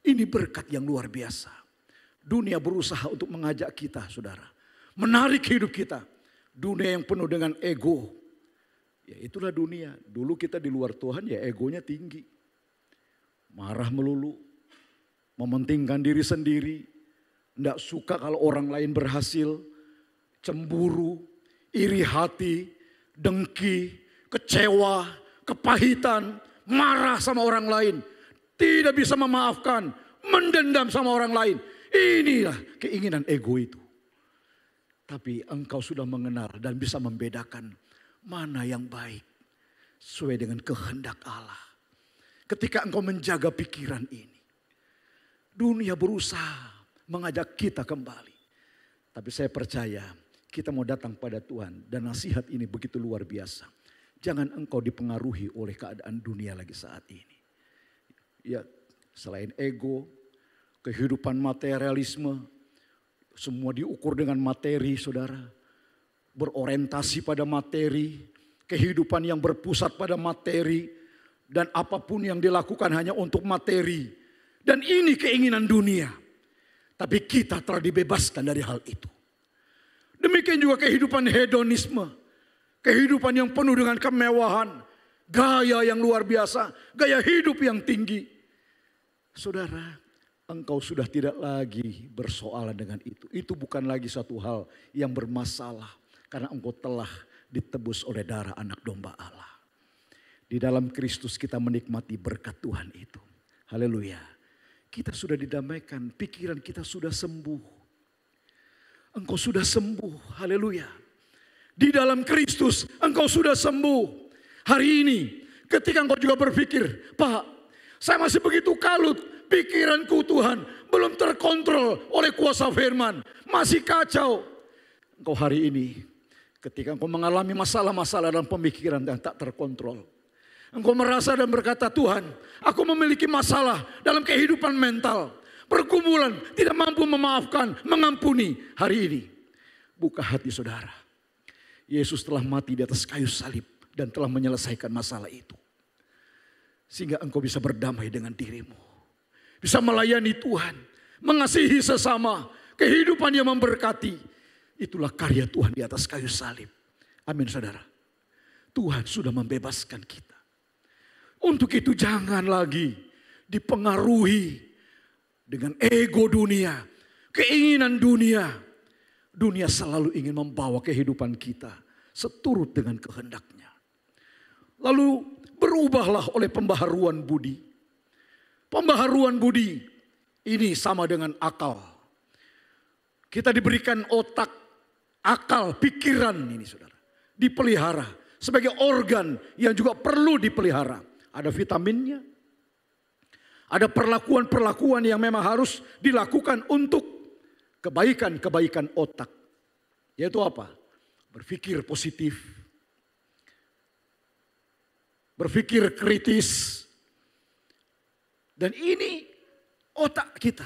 Ini berkat yang luar biasa. Dunia berusaha untuk mengajak kita, saudara, menarik hidup kita. Dunia yang penuh dengan ego. Ya itulah dunia. Dulu kita di luar Tuhan ya egonya tinggi. Marah melulu. Mementingkan diri sendiri. Tidak suka kalau orang lain berhasil. Cemburu, iri hati, dengki, kecewa, kepahitan, marah sama orang lain. Tidak bisa memaafkan, mendendam sama orang lain. Inilah keinginan ego itu. Tapi engkau sudah mengenal dan bisa membedakan mana yang baik sesuai dengan kehendak Allah. Ketika engkau menjaga pikiran ini, dunia berusaha mengajak kita kembali. Tapi saya percaya kita mau datang pada Tuhan dan nasihat ini begitu luar biasa. Jangan engkau dipengaruhi oleh keadaan dunia lagi saat ini. Ya, selain ego, kehidupan materialisme, semua diukur dengan materi, saudara. Berorientasi pada materi, kehidupan yang berpusat pada materi, dan apapun yang dilakukan hanya untuk materi. Dan ini keinginan dunia. Tapi kita telah dibebaskan dari hal itu. Demikian juga kehidupan hedonisme, kehidupan yang penuh dengan kemewahan, gaya yang luar biasa, gaya hidup yang tinggi. Saudara, engkau sudah tidak lagi bersoalan dengan itu. Itu bukan lagi satu hal yang bermasalah. Karena engkau telah ditebus oleh darah anak domba Allah. Di dalam Kristus kita menikmati berkat Tuhan itu. Haleluya. Kita sudah didamaikan, pikiran kita sudah sembuh. Engkau sudah sembuh, haleluya. Di dalam Kristus engkau sudah sembuh. Hari ini ketika engkau juga berpikir, Pak, saya masih begitu kalut, pikiranku Tuhan belum terkontrol oleh kuasa firman. Masih kacau. Engkau hari ini ketika engkau mengalami masalah-masalah dalam pemikiran yang tak terkontrol. Engkau merasa dan berkata, Tuhan, aku memiliki masalah dalam kehidupan mental. Pergumulan, tidak mampu memaafkan, mengampuni. Hari ini, buka hati saudara. Yesus telah mati di atas kayu salib dan telah menyelesaikan masalah itu. Sehingga engkau bisa berdamai dengan dirimu. Bisa melayani Tuhan. Mengasihi sesama. Kehidupan yang memberkati. Itulah karya Tuhan di atas kayu salib. Amin saudara. Tuhan sudah membebaskan kita. Untuk itu jangan lagi dipengaruhi dengan ego dunia. Keinginan dunia. Dunia selalu ingin membawa kehidupan kita seturut dengan kehendaknya. Lalu berubahlah oleh pembaharuan budi. Pembaharuan budi ini sama dengan akal. Kita diberikan otak, akal, pikiran ini saudara. Dipelihara sebagai organ yang juga perlu dipelihara. Ada vitaminnya. Ada perlakuan-perlakuan yang memang harus dilakukan untuk kebaikan-kebaikan otak. Yaitu apa? Berpikir positif. Berpikir kritis. Dan ini otak kita.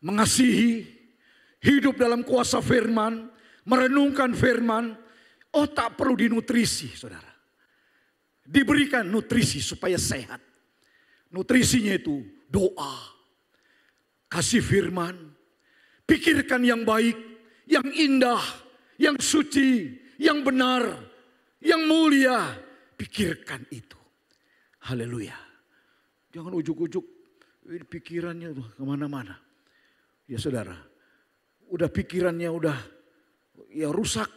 Mengasihi, hidup dalam kuasa firman, merenungkan firman. Otak perlu dinutrisi, saudara. Diberikan nutrisi supaya sehat. Nutrisinya itu doa, kasih firman, pikirkan yang baik, yang indah, yang suci, yang benar, yang mulia. Pikirkan itu. Haleluya. Jangan ujuk-ujuk pikirannya kemana-mana. Ya saudara, udah pikirannya udah ya rusak,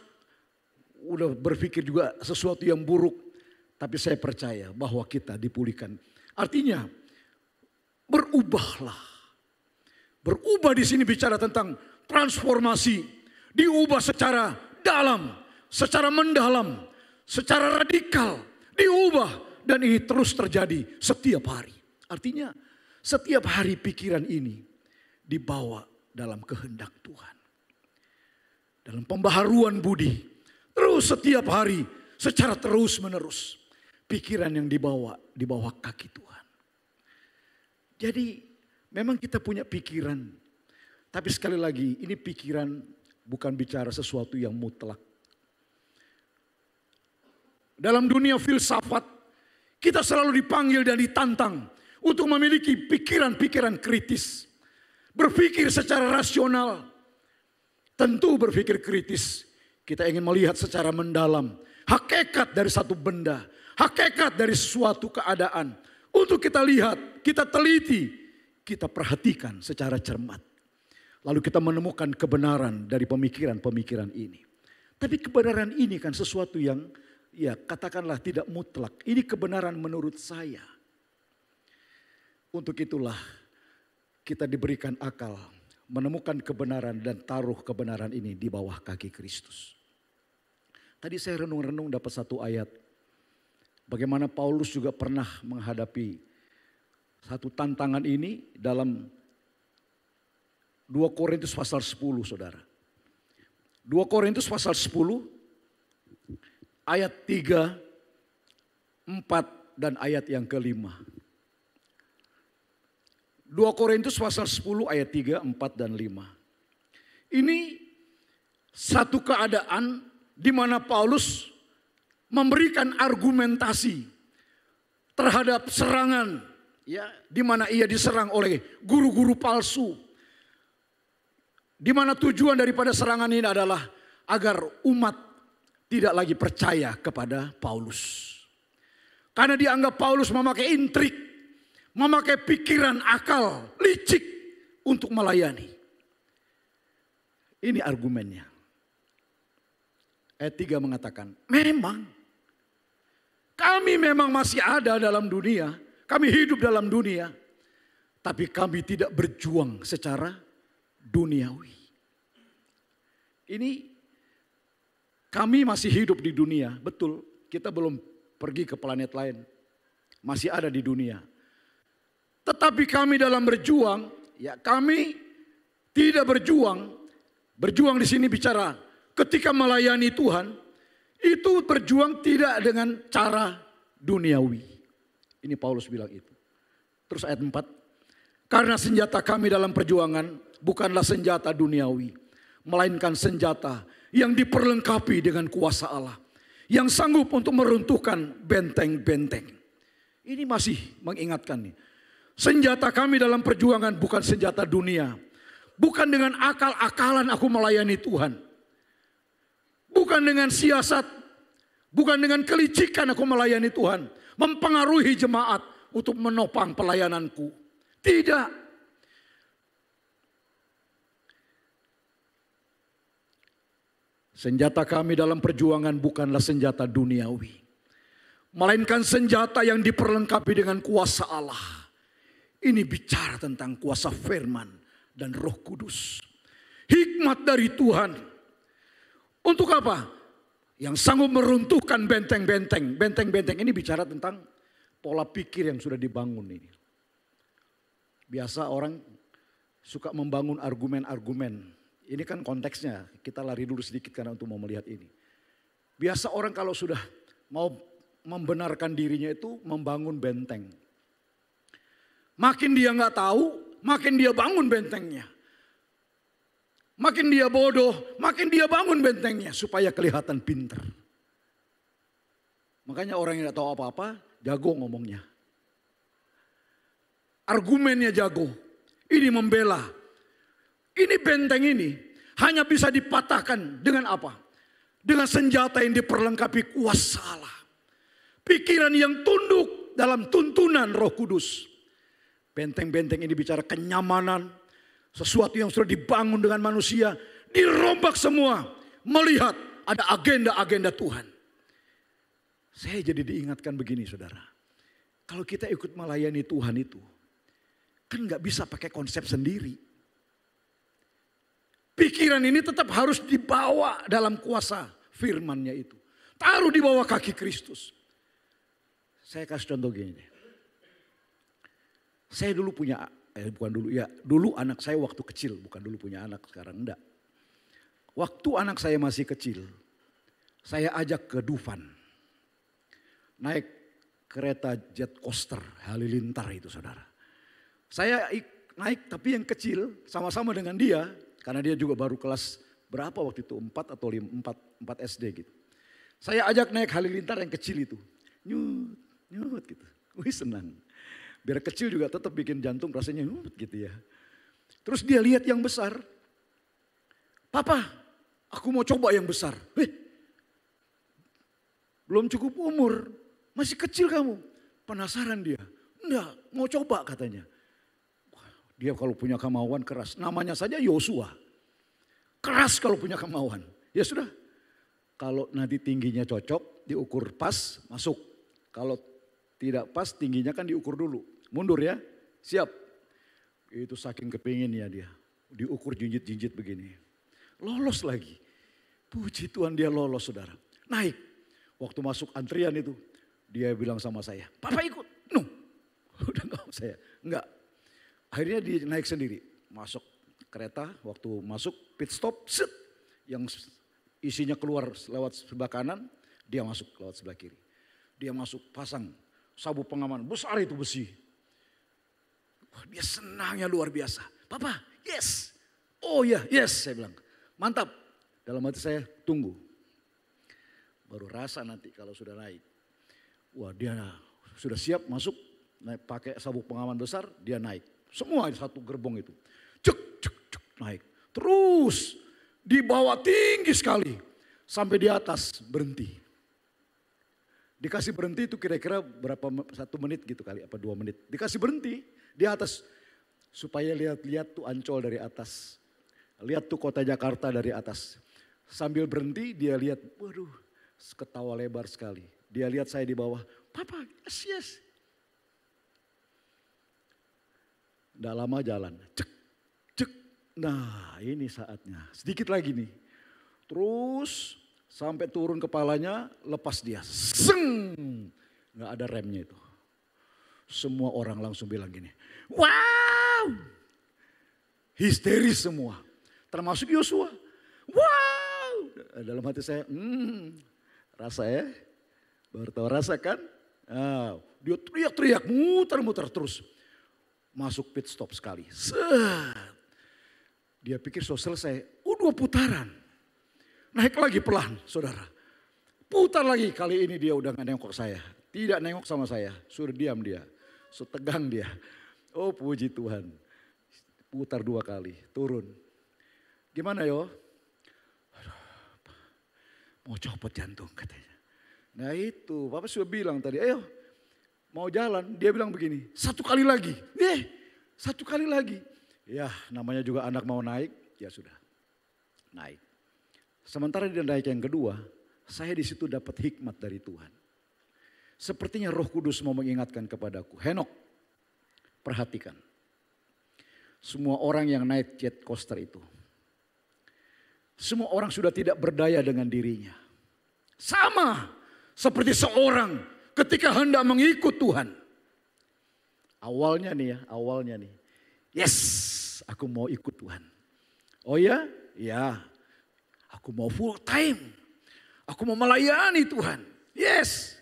udah berpikir juga sesuatu yang buruk. Tapi saya percaya bahwa kita dipulihkan. Artinya berubahlah. Berubah di sini bicara tentang transformasi. Diubah secara dalam, secara mendalam, secara radikal. Diubah dan ini terus terjadi setiap hari. Artinya setiap hari pikiran ini dibawa dalam kehendak Tuhan. Dalam pembaharuan budi. Terus setiap hari secara terus menerus. Pikiran yang dibawa di bawah kaki Tuhan. Jadi memang kita punya pikiran. Tapi sekali lagi ini pikiran bukan bicara sesuatu yang mutlak. Dalam dunia filsafat kita selalu dipanggil dan ditantang untuk memiliki pikiran-pikiran kritis. Berpikir secara rasional. Tentu berpikir kritis. Kita ingin melihat secara mendalam hakikat dari satu benda. Hakikat dari sesuatu keadaan. Untuk kita lihat, kita teliti, kita perhatikan secara cermat. Lalu kita menemukan kebenaran dari pemikiran-pemikiran ini. Tapi kebenaran ini kan sesuatu yang ya katakanlah tidak mutlak. Ini kebenaran menurut saya. Untuk itulah kita diberikan akal. Menemukan kebenaran dan taruh kebenaran ini di bawah kaki Kristus. Tadi saya renung-renung dapat satu ayat. Bagaimana Paulus juga pernah menghadapi satu tantangan ini dalam 2 Korintus pasal 10 saudara. 2 Korintus pasal 10 ayat 3, 4 dan ayat yang kelima. 2 Korintus pasal 10 ayat 3, 4 dan 5. Ini satu keadaan di mana Paulus memberikan argumentasi terhadap serangan, ya, di mana ia diserang oleh guru-guru palsu. Di mana tujuan daripada serangan ini adalah agar umat tidak lagi percaya kepada Paulus. Karena dianggap Paulus memakai intrik, memakai pikiran akal, licik untuk melayani. Ini argumennya. Ayat 3 mengatakan, memang kami memang masih ada dalam dunia, kami hidup dalam dunia, tapi kami tidak berjuang secara duniawi. Ini kami masih hidup di dunia, betul, kita belum pergi ke planet lain, masih ada di dunia. Tetapi kami dalam berjuang, ya kami tidak berjuang. Berjuang di sini bicara ketika melayani Tuhan, itu berjuang tidak dengan cara duniawi. Ini Paulus bilang itu. Terus ayat 4. Karena senjata kami dalam perjuangan bukanlah senjata duniawi, melainkan senjata yang diperlengkapi dengan kuasa Allah. Yang sanggup untuk meruntuhkan benteng-benteng. Ini masih mengingatkan nih. Senjata kami dalam perjuangan bukan senjata dunia. Bukan dengan akal-akalan aku melayani Tuhan. Bukan dengan siasat, bukan dengan kelicikan aku melayani Tuhan. Mempengaruhi jemaat untuk menopang pelayananku. Tidak. Senjata kami dalam perjuangan bukanlah senjata duniawi. Melainkan senjata yang diperlengkapi dengan kuasa Allah. Ini bicara tentang kuasa firman dan Roh Kudus. Hikmat dari Tuhan. Untuk apa? Yang sanggup meruntuhkan benteng-benteng. Benteng-benteng ini bicara tentang pola pikir yang sudah dibangun ini. Biasa orang suka membangun argumen-argumen. Ini kan konteksnya, kita lari dulu sedikit karena untuk mau melihat ini. Biasa orang kalau sudah mau membenarkan dirinya itu membangun benteng. Makin dia nggak tahu, makin dia bangun bentengnya. Makin dia bodoh, makin dia bangun bentengnya supaya kelihatan pintar. Makanya orang yang tidak tahu apa-apa, jago ngomongnya. Argumennya jago. Ini membela. Ini benteng ini hanya bisa dipatahkan dengan apa? Dengan senjata yang diperlengkapi kuasa Allah. Pikiran yang tunduk dalam tuntunan Roh Kudus. Benteng-benteng ini bicara kenyamanan. Sesuatu yang sudah dibangun dengan manusia dirombak semua melihat ada agenda-agenda Tuhan. Saya jadi diingatkan begini saudara. Kalau kita ikut melayani Tuhan itu, kan gak bisa pakai konsep sendiri. Pikiran ini tetap harus dibawa dalam kuasa firman-Nya itu. Taruh di bawah kaki Kristus. Saya kasih contoh gini deh. Saya dulu punya, dulu anak saya waktu kecil, bukan dulu punya anak, sekarang enggak. Waktu anak saya masih kecil, saya ajak ke Dufan. Naik kereta jet coaster halilintar itu saudara. Saya naik tapi yang kecil sama-sama dengan dia. Karena dia juga baru kelas berapa waktu itu, 4 atau 4 SD gitu. Saya ajak naik halilintar yang kecil itu. Nyut gitu. Wih senang. Biar kecil juga tetap bikin jantung rasanya nyut gitu ya. Terus dia lihat yang besar. Papa, aku mau coba yang besar. Belum cukup umur, masih kecil kamu. Penasaran dia. Enggak, mau coba katanya. Dia kalau punya kemauan keras. Namanya saja Yosua. Keras kalau punya kemauan. Ya sudah. Kalau nanti tingginya cocok, diukur pas, masuk. Kalau tidak pas, tingginya kan diukur dulu. Mundur ya. Siap. Itu saking kepinginnya dia. Diukur jinjit-jinjit begini. Lolos lagi. Puji Tuhan dia lolos saudara. Naik. Waktu masuk antrian itu. Dia bilang sama saya. Papa ikut. No. Udah enggak saya. Enggak. Akhirnya dia naik sendiri, masuk kereta, waktu masuk pit stop, set, yang isinya keluar lewat sebelah kanan, dia masuk lewat sebelah kiri. Dia masuk pasang sabuk pengaman, besar itu besi. Wah, dia senangnya luar biasa. Papa, yes. Oh ya, yes, saya bilang. Mantap. Dalam hati saya, tunggu. Baru rasa nanti kalau sudah naik. Wah, dia sudah siap masuk, naik pakai sabuk pengaman besar, dia naik. Semua satu gerbong itu. Cek, cek, cek, naik. Terus dibawa tinggi sekali. Sampai di atas berhenti. Dikasih berhenti itu kira-kira berapa, 1 menit gitu kali, apa 2 menit. Dikasih berhenti di atas. Supaya lihat-lihat tuh Ancol dari atas. Lihat tuh kota Jakarta dari atas. Sambil berhenti dia lihat, waduh ketawa lebar sekali. Dia lihat saya di bawah, Papa, yes, yes. Nggak lama jalan, cek, cek. Nah ini saatnya, sedikit lagi nih. Terus sampai turun kepalanya, lepas dia. Seng, nggak ada remnya itu. Semua orang langsung bilang gini, wow. Histeris semua, termasuk Yosua. Wow, dalam hati saya, rasa ya, baru tahu rasa kan. Nah, dia teriak-teriak, muter-muter terus. Masuk pit stop sekali. Set. Dia pikir sudah selesai. 2 putaran. Naik lagi pelan saudara. Putar lagi. Kali ini dia udah gak nengok saya. Tidak nengok sama saya. Suruh diam dia. Tegang dia. Oh puji Tuhan. Putar 2 kali. Turun. Gimana yo? Aduh, mau copot jantung katanya. Nah itu. Papa sudah bilang tadi. Ayo. Mau jalan, dia bilang begini, 1 kali lagi. 1 kali lagi. Ya namanya juga anak mau naik, ya sudah. Naik. Sementara dia naik yang kedua, saya di situ dapat hikmat dari Tuhan. Sepertinya Roh Kudus mau mengingatkan kepadaku, Henok, perhatikan. Semua orang yang naik jet coaster itu. Semua orang sudah tidak berdaya dengan dirinya. Sama seperti seorang ketika hendak mengikut Tuhan. Awalnya nih. Yes, aku mau ikut Tuhan. Oh ya? Ya. Aku mau full time. Aku mau melayani Tuhan. Yes.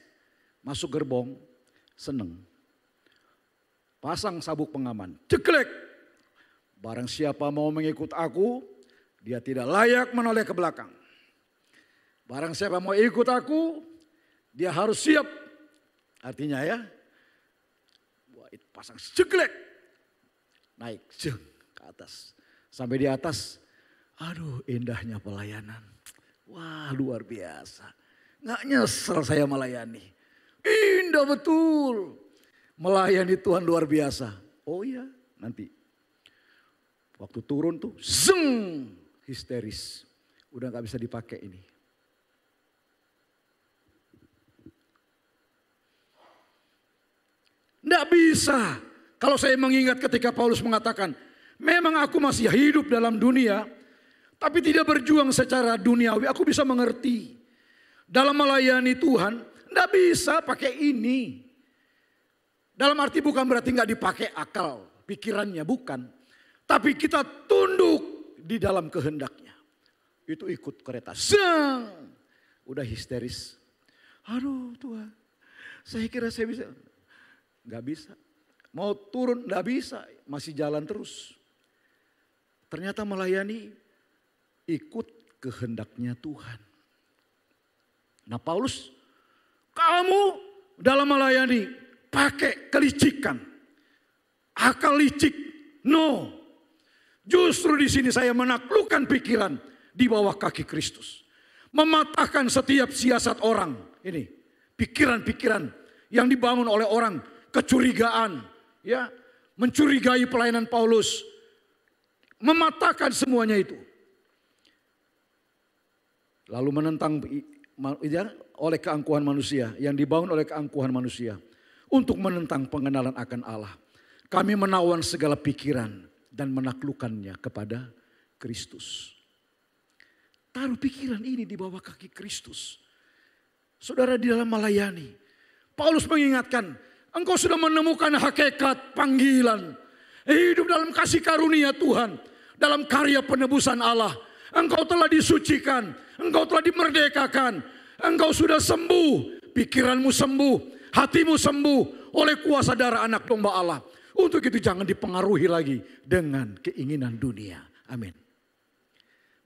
Masuk gerbong, seneng. Pasang sabuk pengaman, ceklek. Barang siapa mau mengikut aku, dia tidak layak menoleh ke belakang. Barang siapa mau ikut aku, dia harus siap. Artinya ya, wah itu pasang ceklek, naik ke atas. Sampai di atas, aduh indahnya pelayanan. Wah luar biasa, gak nyesel saya melayani. Indah betul, melayani Tuhan luar biasa. Oh iya nanti, waktu turun tuh, zeng, histeris. Udah gak bisa dipakai ini. Tidak bisa. Kalau saya mengingat ketika Paulus mengatakan, memang aku masih hidup dalam dunia, tapi tidak berjuang secara duniawi. Aku bisa mengerti. Dalam melayani Tuhan, tidak bisa pakai ini. Dalam arti bukan berarti nggak dipakai akal, pikirannya, bukan. Tapi kita tunduk di dalam kehendaknya. Itu ikut kereta. Udah histeris. Aduh Tuhan, saya kira saya bisa. Nggak bisa. Mau turun nggak bisa, masih jalan terus. Ternyata melayani ikut kehendaknya Tuhan. Nah Paulus, kamu dalam melayani pakai kelicikan, akal licik. No, justru di sini saya menaklukkan pikiran di bawah kaki Kristus, mematahkan setiap siasat orang. Ini pikiran-pikiran yang dibangun oleh orang, kecurigaan, ya, mencurigai pelayanan Paulus, mematahkan semuanya itu. Lalu menentang oleh keangkuhan manusia, yang dibangun oleh keangkuhan manusia untuk menentang pengenalan akan Allah. Kami menawan segala pikiran dan menaklukkannya kepada Kristus. Taruh pikiran ini di bawah kaki Kristus. Saudara, di dalam melayani, Paulus mengingatkan, engkau sudah menemukan hakikat panggilan. Hidup dalam kasih karunia Tuhan, dalam karya penebusan Allah. Engkau telah disucikan, engkau telah dimerdekakan, engkau sudah sembuh, pikiranmu sembuh, hatimu sembuh oleh kuasa darah anak domba Allah. Untuk itu jangan dipengaruhi lagi dengan keinginan dunia. Amin.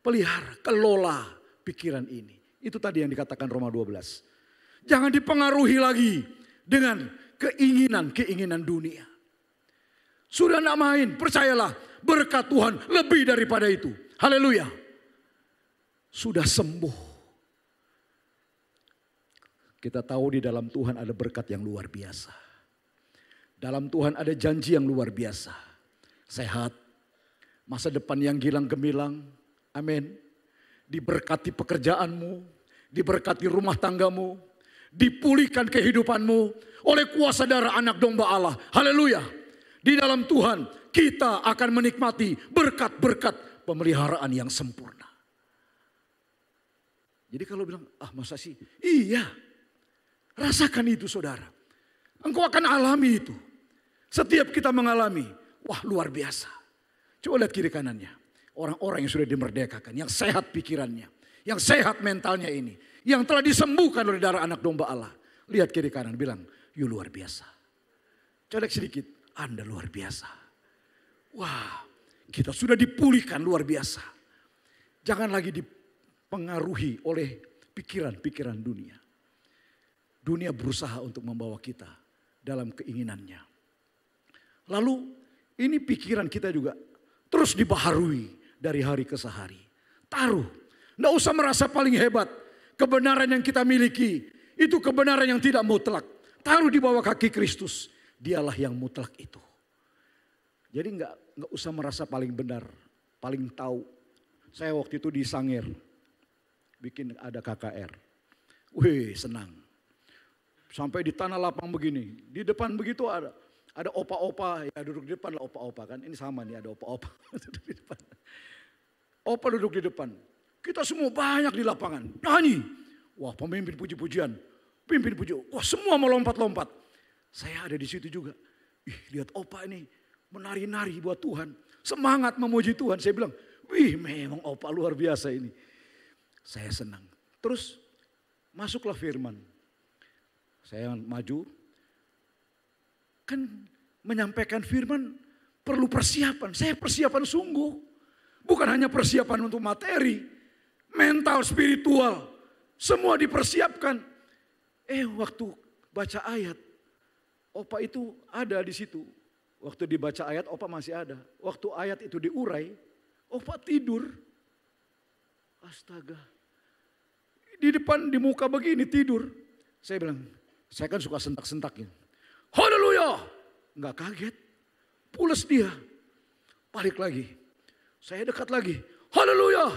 Pelihara, kelola pikiran ini. Itu tadi yang dikatakan Roma 12. Jangan dipengaruhi lagi dengan keinginan dunia. Sudah tidak main, percayalah berkat Tuhan lebih daripada itu. Haleluya. Sudah sembuh. Kita tahu di dalam Tuhan ada berkat yang luar biasa. Dalam Tuhan ada janji yang luar biasa. Sehat, masa depan yang gilang gemilang. Amin. Diberkati pekerjaanmu, diberkati rumah tanggamu, dipulihkan kehidupanmu oleh kuasa darah anak domba Allah. Haleluya. Di dalam Tuhan kita akan menikmati berkat-berkat pemeliharaan yang sempurna. Jadi kalau bilang, masa sih? Iya. Rasakan itu saudara. Engkau akan alami itu. Setiap kita mengalami, wah luar biasa. Coba lihat kiri kanannya. Orang-orang yang sudah dimerdekakan, yang sehat pikirannya, yang sehat mentalnya ini. Yang telah disembuhkan oleh darah anak domba Allah. Lihat kiri kanan, bilang, you luar biasa. Colek sedikit, Anda luar biasa. Wah, kita sudah dipulihkan luar biasa. Jangan lagi dipengaruhi oleh pikiran-pikiran dunia. Dunia berusaha untuk membawa kita dalam keinginannya. Lalu ini pikiran kita juga terus dibaharui dari hari ke hari. Taruh, tidak usah merasa paling hebat. Kebenaran yang kita miliki itu kebenaran yang tidak mutlak. Taruh di bawah kaki Kristus. Dialah yang mutlak itu. Jadi nggak usah merasa paling benar, paling tahu. Saya waktu itu di Sangir bikin ada KKR. Wih, senang. Sampai di tanah lapang begini, di depan begitu ada opa-opa, ya duduk di depan lah opa-opa kan. Ini sama nih, ada opa-opa duduk di depan. Opa duduk di depan. Kita semua banyak di lapangan, nyanyi. Wah, pemimpin puji-pujian, pimpin puji. Wah, semua mau lompat-lompat. Saya ada di situ juga. Lihat opa ini menari-nari buat Tuhan. Semangat memuji Tuhan. Saya bilang, wih memang opa luar biasa ini. Saya senang. Terus masuklah firman. Saya maju. Kan menyampaikan firman perlu persiapan. Saya persiapan sungguh. Bukan hanya persiapan untuk materi. Mental, spiritual. Semua dipersiapkan. Waktu baca ayat. Opa itu ada di situ. Waktu dibaca ayat, opa masih ada. Waktu ayat itu diurai, opa tidur. Astaga. Di depan, di muka begini tidur. Saya bilang, saya kan suka sentak-sentakin. Haleluya. Enggak kaget. Pules dia. Balik lagi. Saya dekat lagi. Haleluya.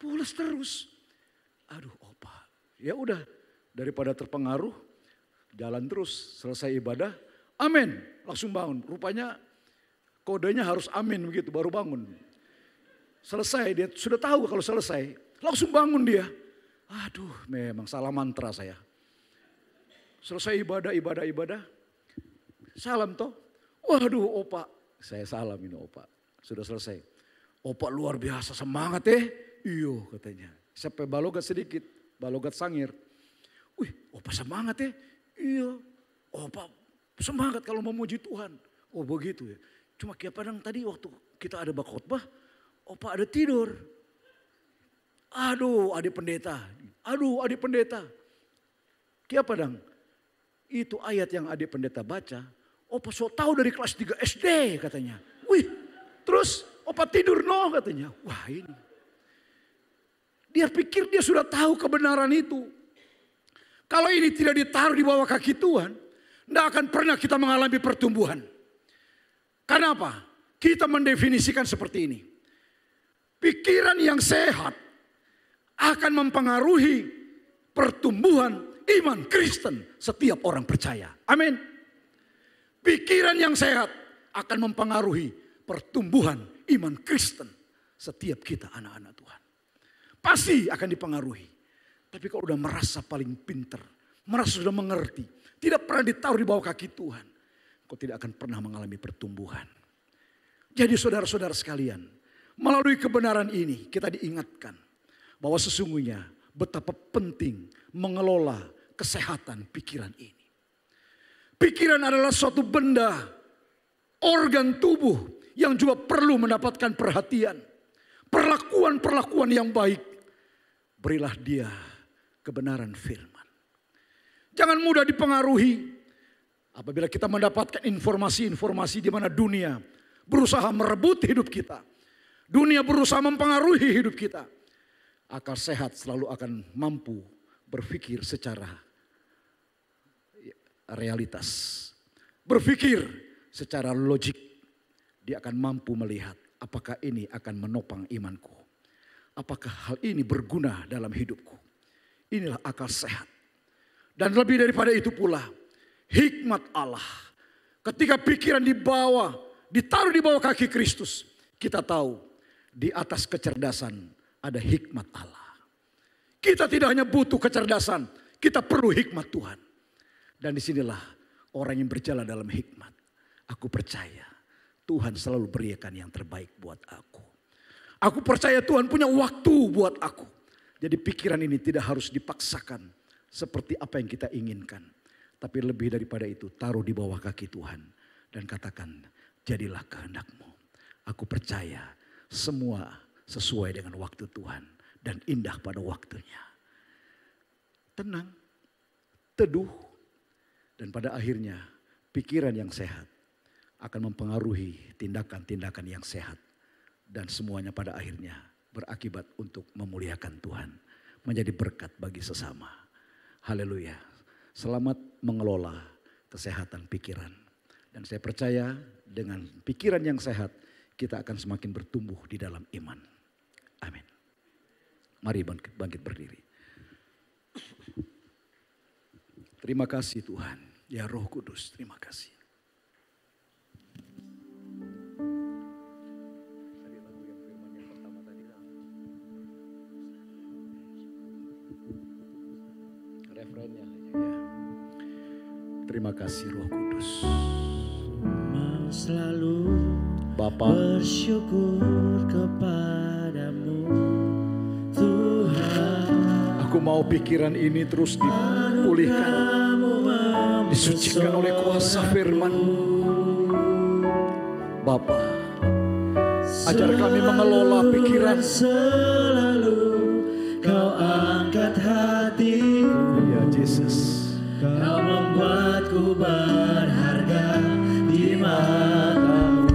pulas terus. Aduh opa, ya udah daripada terpengaruh, jalan terus, selesai ibadah, amin, langsung bangun. Rupanya kodenya harus amin begitu baru bangun. Selesai, dia sudah tahu kalau selesai, langsung bangun dia. Aduh memang salah mantra saya. Selesai ibadah, salam toh. Waduh opa, saya salam ini opa, sudah selesai. Opa luar biasa semangat iyo katanya. Sampai balogat sedikit, balogat sangir. Wih opa semangat iya. Opa semangat kalau memuji Tuhan. Oh begitu ya. Cuma Kia Padang tadi waktu kita ada khotbah, opa ada tidur. Aduh adik pendeta. Kia Padang, itu ayat yang adik pendeta baca, opa so tahu dari kelas 3 SD katanya. Wih, terus opa tidur katanya. Wah ini. Dia pikir dia sudah tahu kebenaran itu. Kalau ini tidak ditaruh di bawah kaki Tuhan, tidak akan pernah kita mengalami pertumbuhan. Karena apa? Kita mendefinisikan seperti ini. Pikiran yang sehat akan mempengaruhi pertumbuhan iman Kristen setiap orang percaya. Amin. Pikiran yang sehat akan mempengaruhi pertumbuhan iman Kristen setiap kita anak-anak Tuhan. Pasti akan dipengaruhi. Tapi kalau udah merasa paling pintar, merasa sudah mengerti, tidak pernah ditaruh di bawah kaki Tuhan, kau tidak akan pernah mengalami pertumbuhan. Jadi saudara-saudara sekalian, melalui kebenaran ini kita diingatkan bahwa sesungguhnya betapa penting mengelola kesehatan pikiran ini. Pikiran adalah suatu benda, organ tubuh yang juga perlu mendapatkan perhatian. Perlakuan-perlakuan yang baik. Berilah dia kebenaran firman. Jangan mudah dipengaruhi. Apabila kita mendapatkan informasi-informasi di mana dunia berusaha merebut hidup kita. Dunia berusaha mempengaruhi hidup kita. Akal sehat selalu akan mampu berpikir secara realitas. Berpikir secara logik. Dia akan mampu melihat apakah ini akan menopang imanku. Apakah hal ini berguna dalam hidupku. Inilah akal sehat. Dan lebih daripada itu pula, hikmat Allah. Ketika pikiran ditaruh di bawah kaki Kristus, kita tahu di atas kecerdasan ada hikmat Allah. Kita tidak hanya butuh kecerdasan, kita perlu hikmat Tuhan. Dan disinilah orang yang berjalan dalam hikmat. Aku percaya Tuhan selalu berikan yang terbaik buat aku. Aku percaya Tuhan punya waktu buat aku. Jadi pikiran ini tidak harus dipaksakan seperti apa yang kita inginkan. Tapi lebih daripada itu taruh di bawah kaki Tuhan. Dan katakan jadilah kehendak-Mu. Aku percaya semua sesuai dengan waktu Tuhan. Dan indah pada waktunya. Tenang, teduh. Dan pada akhirnya pikiran yang sehat akan mempengaruhi tindakan-tindakan yang sehat. Dan semuanya pada akhirnya berakibat untuk memuliakan Tuhan. Menjadi berkat bagi sesama. Haleluya. Selamat mengelola kesehatan pikiran. Dan saya percaya dengan pikiran yang sehat kita akan semakin bertumbuh di dalam iman. Amin. Mari bangkit berdiri. Terima kasih Tuhan. Ya Roh Kudus, terima kasih. Terima kasih Roh Kudus. Mau selalu Bapa bersyukur kepadamu Tuhan. Aku mau pikiran ini terus dipulihkan, disucikan oleh kuasa firman. Bapa, ajar kami mengelola pikiran. Selalu kau angkat hatiku. Ya Yesus. Kau membuatku berharga di mata-Mu.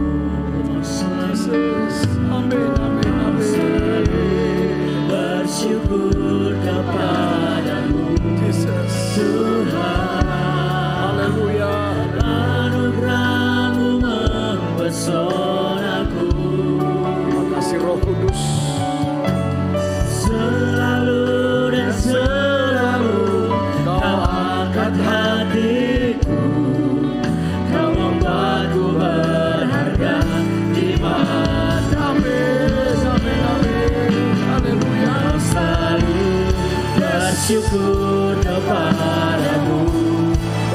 Yesus. Amin, amin, amin. Selalu bersyukur kepadamu Yesus. Tuhan. Haleluya. Anugerah-Mu mempesonaku. Terima kasih Roh Kudus. bersyukur kepadamu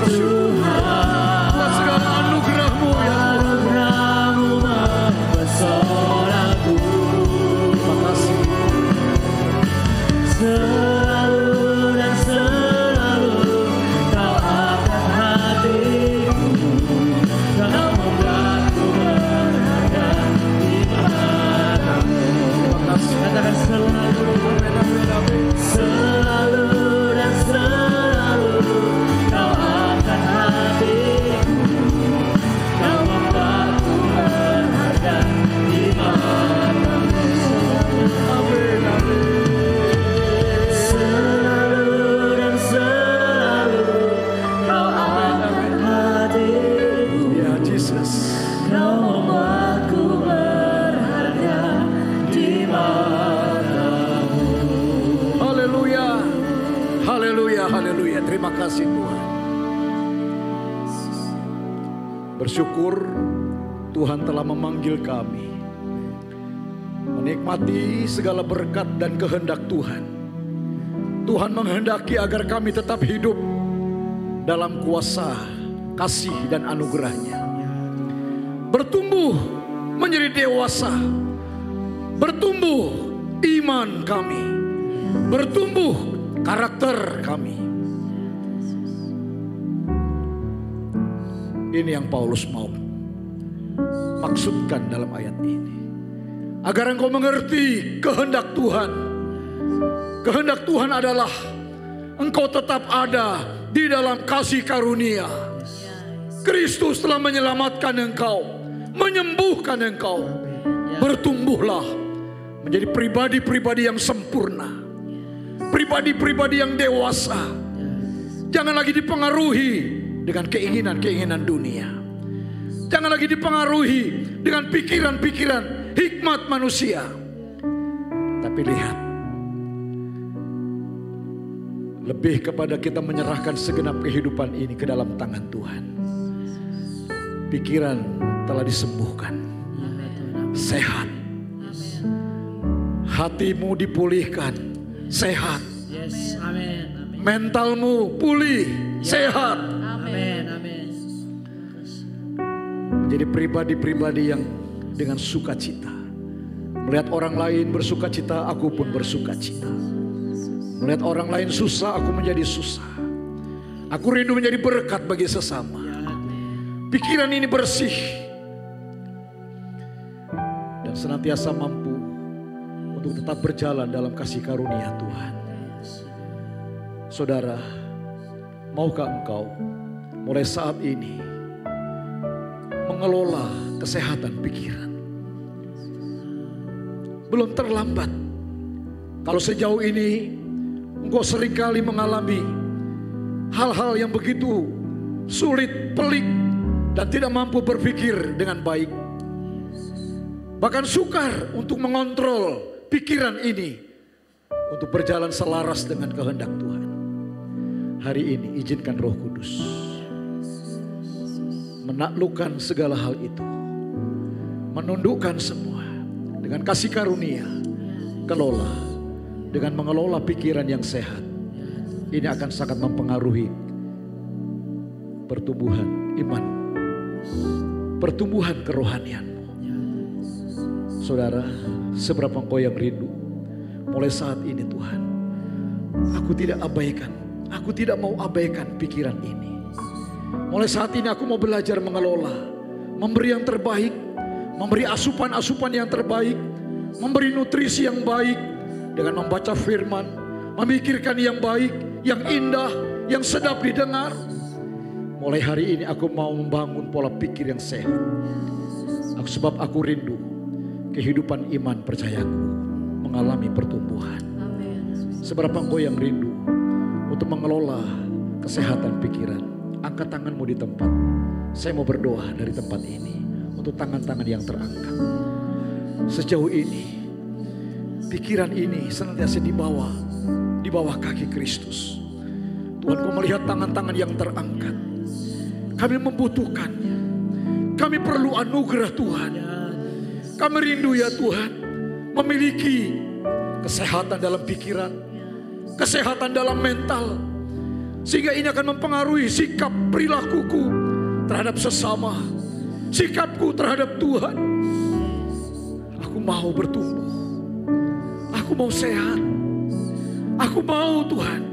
Tuhan. Buat segala anugerah-Mu ya Anugerah-Mu mempesonaku. Terima kasih. Selalu dan selalu Kau angkat hatiku, Kau membuatku berharga di matamu. Katakan selalu, selalu dan selalu Kau angkat hatiku, Kau membuatku berharga di matamu. Amin, amin. Selalu dan selalu Kau angkat hatiku, Ya Jesus. Kau membuatku berharga di matamu. Haleluya. Haleluya, haleluya. Terima kasih Tuhan. Bersyukur Tuhan telah memanggil kami menikmati segala berkat dan kehendak Tuhan. Tuhan menghendaki agar kami tetap hidup dalam kuasa, kasih dan anugerah-Nya. Bertumbuh menjadi dewasa. Bertumbuh iman kami. Bertumbuh karakter kami. Ini yang Paulus mau maksudkan dalam ayat ini. Agar engkau mengerti kehendak Tuhan. Kehendak Tuhan adalah engkau tetap ada di dalam kasih karunia. Kristus telah menyelamatkan engkau, menyembuhkan engkau. Bertumbuhlah menjadi pribadi-pribadi yang sempurna. Pribadi-pribadi yang dewasa. Jangan lagi dipengaruhi dengan keinginan-keinginan dunia. Jangan lagi dipengaruhi dengan pikiran-pikiran hikmat manusia. Tapi lihat, lebih kepada kita menyerahkan segenap kehidupan ini ke dalam tangan Tuhan. Pikiran telah disembuhkan, sehat. Hatimu dipulihkan, sehat. Yes, amin, amin. Mentalmu pulih, sehat. Amin, amin. Menjadi pribadi-pribadi yang dengan sukacita. Melihat orang lain bersukacita, aku pun bersukacita. Melihat orang lain susah, aku menjadi susah. Aku rindu menjadi berkat bagi sesama. Pikiran ini bersih dan senantiasa mampu untuk tetap berjalan dalam kasih karunia Tuhan. Saudara, maukah engkau mulai saat ini mengelola kesehatan pikiran? Belum terlambat. Kalau sejauh ini engkau seringkali mengalami hal-hal yang begitu sulit, pelik, dan tidak mampu berpikir dengan baik. Bahkan sukar untuk mengontrol pikiran ini untuk berjalan selaras dengan kehendak Tuhan. Hari ini izinkan Roh Kudus menaklukkan segala hal itu. Menundukkan semua dengan kasih karunia. Kelola dengan mengelola pikiran yang sehat. Ini akan sangat mempengaruhi pertumbuhan iman, pertumbuhan kerohanianmu. Saudara, seberapa engkau yang rindu mulai saat ini Tuhan, aku tidak abaikan, aku tidak mau abaikan pikiran ini. Mulai saat ini aku mau belajar mengelola, memberi yang terbaik, memberi asupan-asupan yang terbaik, memberi nutrisi yang baik dengan membaca firman, memikirkan yang baik, yang indah, yang sedap didengar. Mulai hari ini aku mau membangun pola pikir yang sehat. Sebab aku rindu kehidupan iman percayaku mengalami pertumbuhan. Seberapa engkau yang rindu untuk mengelola kesehatan pikiran? Angkat tanganmu di tempat. Saya mau berdoa dari tempat ini untuk tangan-tangan yang terangkat. Sejauh ini pikiran ini senantiasa di bawah kaki Kristus. Tuhan, kau melihat tangan-tangan yang terangkat. Kami membutuhkannya. Kami perlu anugerah Tuhan. Kami rindu ya Tuhan memiliki kesehatan dalam pikiran, kesehatan dalam mental. Sehingga ini akan mempengaruhi sikap perilakuku terhadap sesama, sikapku terhadap Tuhan. Aku mau bertumbuh, aku mau sehat, aku mau Tuhan.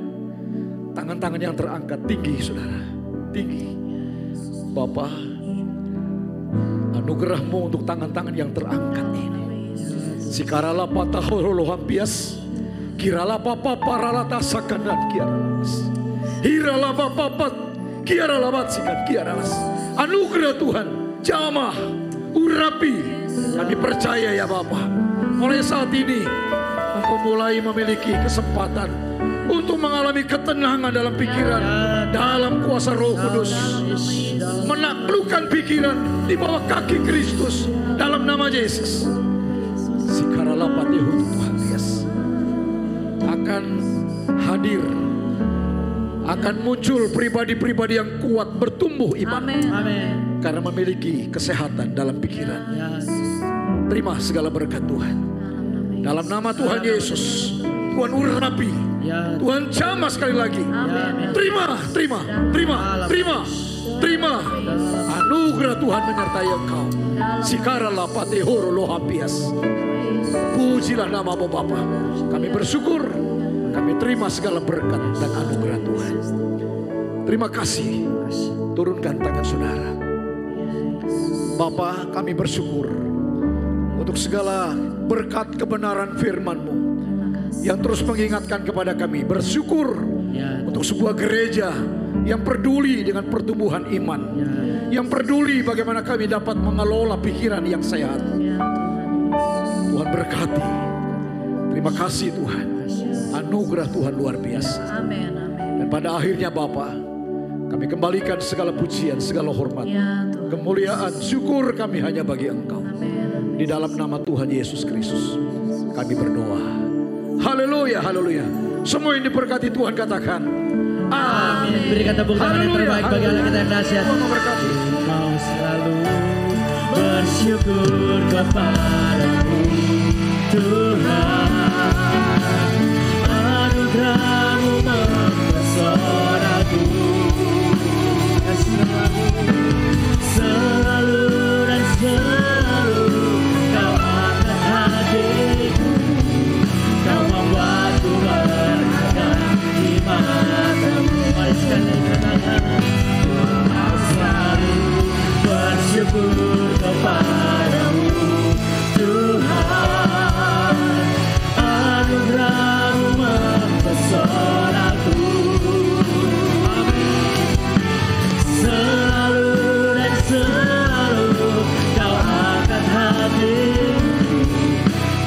Tangan-tangan yang terangkat tinggi saudara, tinggi. Bapa, anugerah-Mu untuk tangan-tangan yang terangkat ini. Sikarala pataholohampias, kirala papa paralata sakanan kiaralas, hirala papat kiaralabat sikan kiaralas. Anugerah Tuhan, jamah, urapi. Kami percaya ya Bapa, mulai saat ini Engkau mulai memiliki kesempatan untuk mengalami ketenangan dalam pikiran, dalam kuasa Roh Kudus. Menaklukkan pikiran di bawah kaki Kristus dalam nama Yesus. Sikaralapat Yehud Tuhan Yesus akan hadir, akan muncul pribadi-pribadi yang kuat bertumbuh iman. Amin. Karena memiliki kesehatan dalam pikiran. Terima segala berkat Tuhan. Dalam nama Tuhan Yesus, Tuhan urapi, Tuhan jamah sekali lagi. Terima. Anugerah Tuhan menyertai engkau. Sikara lapate horo lohapias. Pujilah nama Bapa. Kami bersyukur, kami terima segala berkat dan anugerah Tuhan. Terima kasih. Turunkan tangan saudara. Bapa, kami bersyukur untuk segala berkat kebenaran firman-Mu yang terus mengingatkan kepada kami. Bersyukur untuk sebuah gereja yang peduli dengan pertumbuhan iman, yang peduli bagaimana kami dapat mengelola pikiran yang sehat. Tuhan berkati. Terima kasih Tuhan. Anugerah Tuhan luar biasa. Amin. Dan pada akhirnya Bapa, kami kembalikan segala pujian, segala hormat, kemuliaan, syukur kami hanya bagi Engkau. Di dalam nama Tuhan Yesus Kristus kami berdoa. Haleluya, haleluya. Semua yang diberkati Tuhan katakan amin. Berikan tepuk tangan yang terbaik bagi Allah kita yang dahsyat. Tuhan memberkati. Mau selalu bersyukur kepadamu Tuhan. Anugerah-Mu mempesonaku. Selalu dan selalu Kau akan hadirku. Kau membuatku berharga di mata-Mu. Mari sekali katakan, Kau selalu bersyukur kepadamu Tuhan. Anugerah-Mu mempesonaku. Selalu dan selalu Kau akan hadir.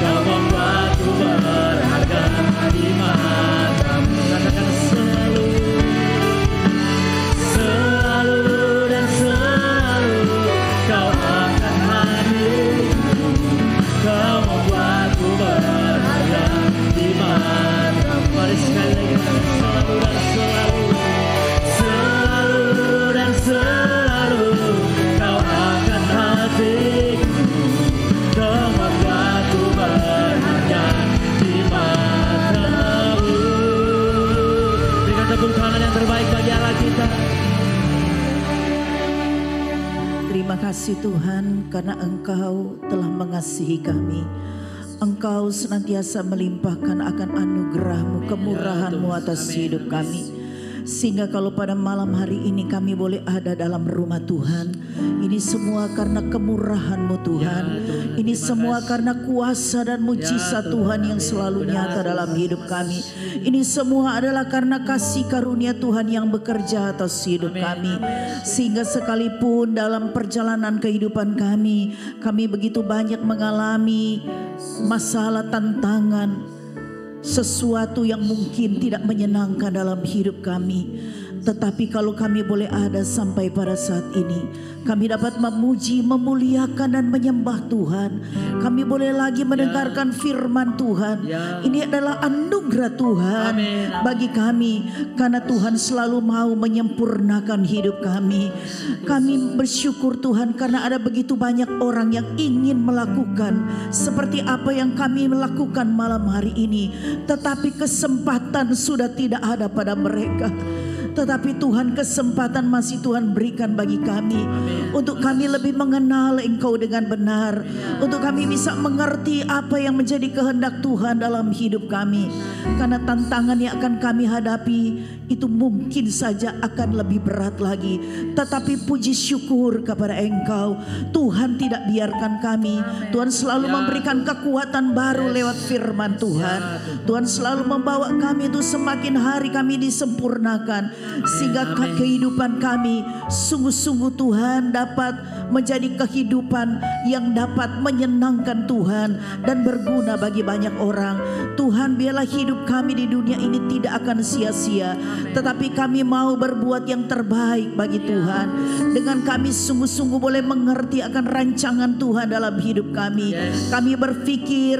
Kau membuatku berharga di mata-Mu. Katakan selalu. Selalu dan selalu Kau akan hadir. Kau membuatku berharga di mata-Mu. Mari sekali lagi katakan selalu dan selalu. Selalu dan selalu Kau akan hadir. Kau membuatku berharga di mata-Mu. Berikan tepuk tangan yang terbaik bagi Allah kita. Terima kasih Tuhan karena Engkau telah mengasihi kami. Engkau senantiasa melimpahkan akan anugerah-Mu, kemurahan-Mu atas hidup kami. Sehingga kalau pada malam hari ini kami boleh ada dalam rumah Tuhan, ini semua karena kemurahan-Mu Tuhan. Ini semua karena kuasa dan mujizat Tuhan yang selalu nyata dalam hidup kami. Ini semua adalah karena kasih karunia Tuhan yang bekerja atas hidup kami. Sehingga sekalipun dalam perjalanan kehidupan kami begitu banyak mengalami masalah, tantangan, sesuatu yang mungkin tidak menyenangkan dalam hidup kami. Tetapi kalau kami boleh ada sampai pada saat ini, kami dapat memuji, memuliakan dan menyembah Tuhan. Kami boleh lagi mendengarkan firman Tuhan. Ini adalah anugerah Tuhan bagi kami, karena Tuhan selalu mau menyempurnakan hidup kami. Kami bersyukur Tuhan karena ada begitu banyak orang yang ingin melakukan seperti apa yang kami melakukan malam hari ini, tetapi kesempatan sudah tidak ada pada mereka. Tetapi Tuhan, kesempatan masih Tuhan berikan bagi kami. Untuk kami lebih mengenal Engkau dengan benar. Untuk kami bisa mengerti apa yang menjadi kehendak Tuhan dalam hidup kami. Karena tantangan yang akan kami hadapi itu mungkin saja akan lebih berat lagi. Tetapi puji syukur kepada Engkau, Tuhan tidak biarkan kami. Tuhan selalu memberikan kekuatan baru lewat firman Tuhan. Tuhan selalu membawa kami itu semakin hari kami disempurnakan, sehingga kehidupan kami sungguh-sungguh Tuhan dapat menjadi kehidupan yang dapat menyenangkan Tuhan dan berguna bagi banyak orang. Tuhan, biarlah hidup kami di dunia ini tidak akan sia-sia, tetapi kami mau berbuat yang terbaik bagi Tuhan. Dengan kami sungguh-sungguh boleh mengerti akan rancangan Tuhan dalam hidup kami. Kami berpikir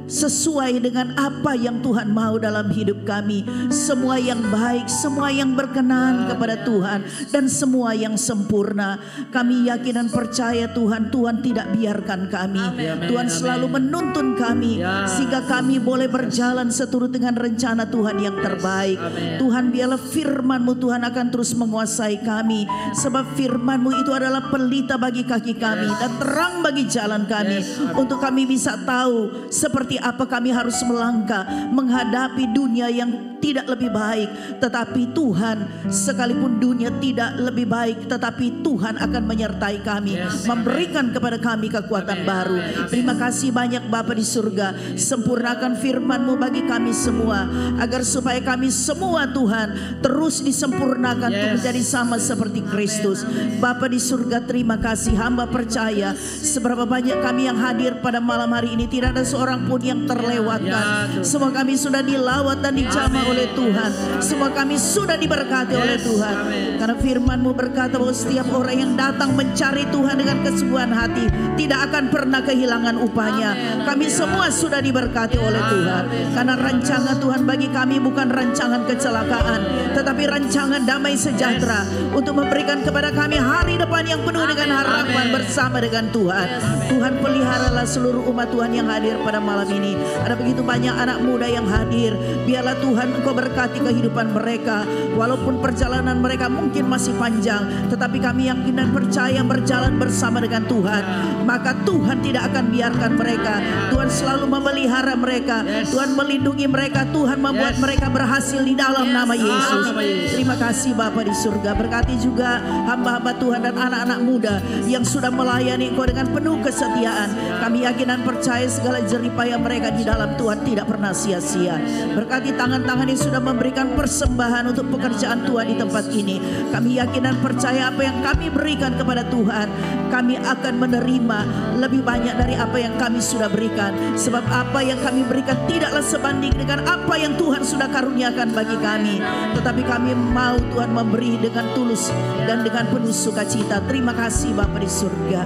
sesuai dengan apa yang Tuhan mau dalam hidup kami. Semua yang baik, semua yang berkenan kepada Tuhan, dan semua yang sempurna. Kami yakin dan percaya Tuhan, Tuhan tidak biarkan kami. Tuhan selalu menuntun kami sehingga kami boleh berjalan seturut dengan rencana Tuhan yang terbaik. Tuhan, biarlah firman-Mu Tuhan akan terus menguasai kami, sebab firman-Mu itu adalah pelita bagi kaki kami dan terang bagi jalan kami, untuk kami bisa tahu seperti apa kami harus melangkah menghadapi dunia yang tidak lebih baik. Tetapi Tuhan, sekalipun dunia tidak lebih baik, tetapi Tuhan akan menyertai kami, memberikan kepada kami kekuatan baru. Terima kasih banyak Bapa di surga. Sempurnakan firman-Mu bagi kami semua, agar supaya kami semua Tuhan terus disempurnakan untuk menjadi sama seperti Kristus. Bapa di surga, terima kasih. Hamba percaya seberapa banyak kami yang hadir pada malam hari ini, tidak ada seorang pun yang terlewatkan. Semua kami sudah dilawat dan dijamah oleh Tuhan. Semua kami sudah diberkati oleh Tuhan. Karena firman-Mu berkata bahwa setiap orang yang datang mencari Tuhan dengan kesungguhan hati tidak akan pernah kehilangan upahnya. Kami semua sudah diberkati oleh Tuhan. Karena rancangan Tuhan bagi kami bukan rancangan kecelakaan, tetapi rancangan damai sejahtera, untuk memberikan kepada kami hari depan yang penuh dengan harapan bersama dengan Tuhan. Tuhan, peliharalah seluruh umat Tuhan yang hadir pada malam ini. Ada begitu banyak anak muda yang hadir. Biarlah Tuhan Engkau berkati kehidupan mereka. Walaupun perjalanan mereka mungkin masih panjang, tetapi kami yakin dan percaya berjalan bersama dengan Tuhan, maka Tuhan tidak akan biarkan mereka. Tuhan selalu memelihara mereka. Tuhan melindungi mereka. Tuhan membuat mereka berhasil di dalam nama Yesus. Terima kasih Bapa di surga. Berkati juga hamba-hamba Tuhan dan anak-anak muda yang sudah melayani Engkau dengan penuh kesetiaan. Kami yakin dan percaya segala jeripaya mereka di dalam Tuhan tidak pernah sia-sia. Berkati tangan-tangan yang sudah memberikan persembahan untuk pekerjaan Tuhan di tempat ini. Kami yakin dan percaya apa yang kami berikan kepada Tuhan, kami akan menerima lebih banyak dari apa yang kami sudah berikan. Sebab apa yang kami berikan tidaklah sebanding dengan apa yang Tuhan sudah karuniakan bagi kami. Tetapi kami mau Tuhan memberi dengan tulus dan dengan penuh sukacita. Terima kasih Bapa di surga.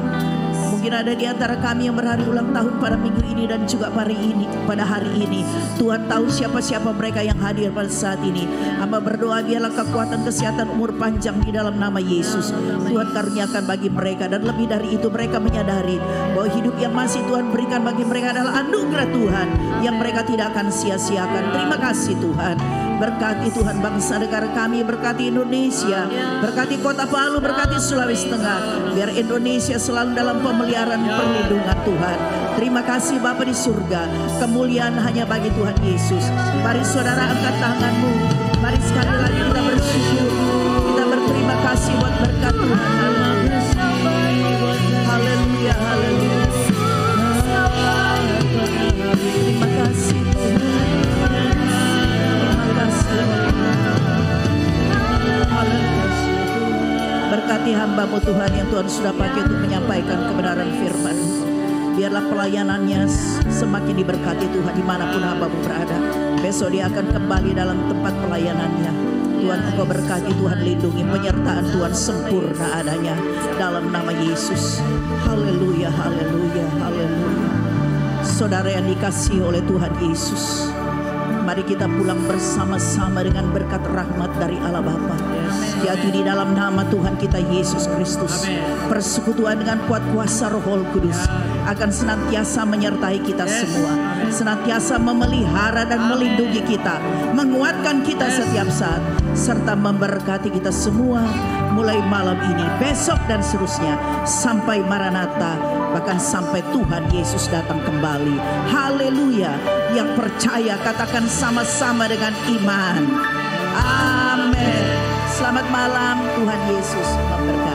Mungkin ada di antara kami yang berhari ulang tahun pada minggu ini dan juga pada hari ini. Tuhan tahu siapa-siapa mereka yang hadir pada saat ini. Hamba berdoa biarlah kekuatan, kesehatan, umur panjang di dalam nama Yesus Tuhan karuniakan bagi mereka. Dan lebih dari itu, mereka menyadari bahwa hidup yang masih Tuhan berikan bagi mereka adalah anugerah Tuhan yang mereka tidak akan sia-siakan. Terima kasih Tuhan. Berkati Tuhan bangsa negara kami, berkati Indonesia, berkati Kota Palu, berkati Sulawesi Tengah. Biar Indonesia selalu dalam pemeliharaan perlindungan Tuhan. Terima kasih Bapa di surga. Kemuliaan hanya bagi Tuhan Yesus. Mari saudara angkat tanganmu. Mari sekali lagi kita bersyukur. Kita berterima kasih buat berkat Tuhan. Haleluya, haleluya. Terima kasih Tuhan. Berkati hamba-Mu Tuhan yang Tuhan sudah pakai untuk menyampaikan kebenaran firman. Biarlah pelayanannya semakin diberkati Tuhan dimanapun hamba-Mu berada. Besok dia akan kembali dalam tempat pelayanannya. Tuhan Engkau berkati, Tuhan lindungi, penyertaan Tuhan sempurna adanya dalam nama Yesus. Haleluya, haleluya, haleluya. Saudara yang dikasihi oleh Tuhan Yesus, mari kita pulang bersama-sama dengan berkat rahmat dari Allah Bapa. Yaitu di dalam nama Tuhan kita Yesus Kristus. Persekutuan dengan kuat kuasa Roh Kudus akan senantiasa menyertai kita semua. Senantiasa memelihara dan melindungi kita, menguatkan kita setiap saat, serta memberkati kita semua mulai malam ini, besok dan seterusnya sampai Maranatha, bahkan sampai Tuhan Yesus datang kembali. Haleluya. Yang percaya katakan sama-sama dengan iman. Amin. Selamat malam, Tuhan Yesus memberkati.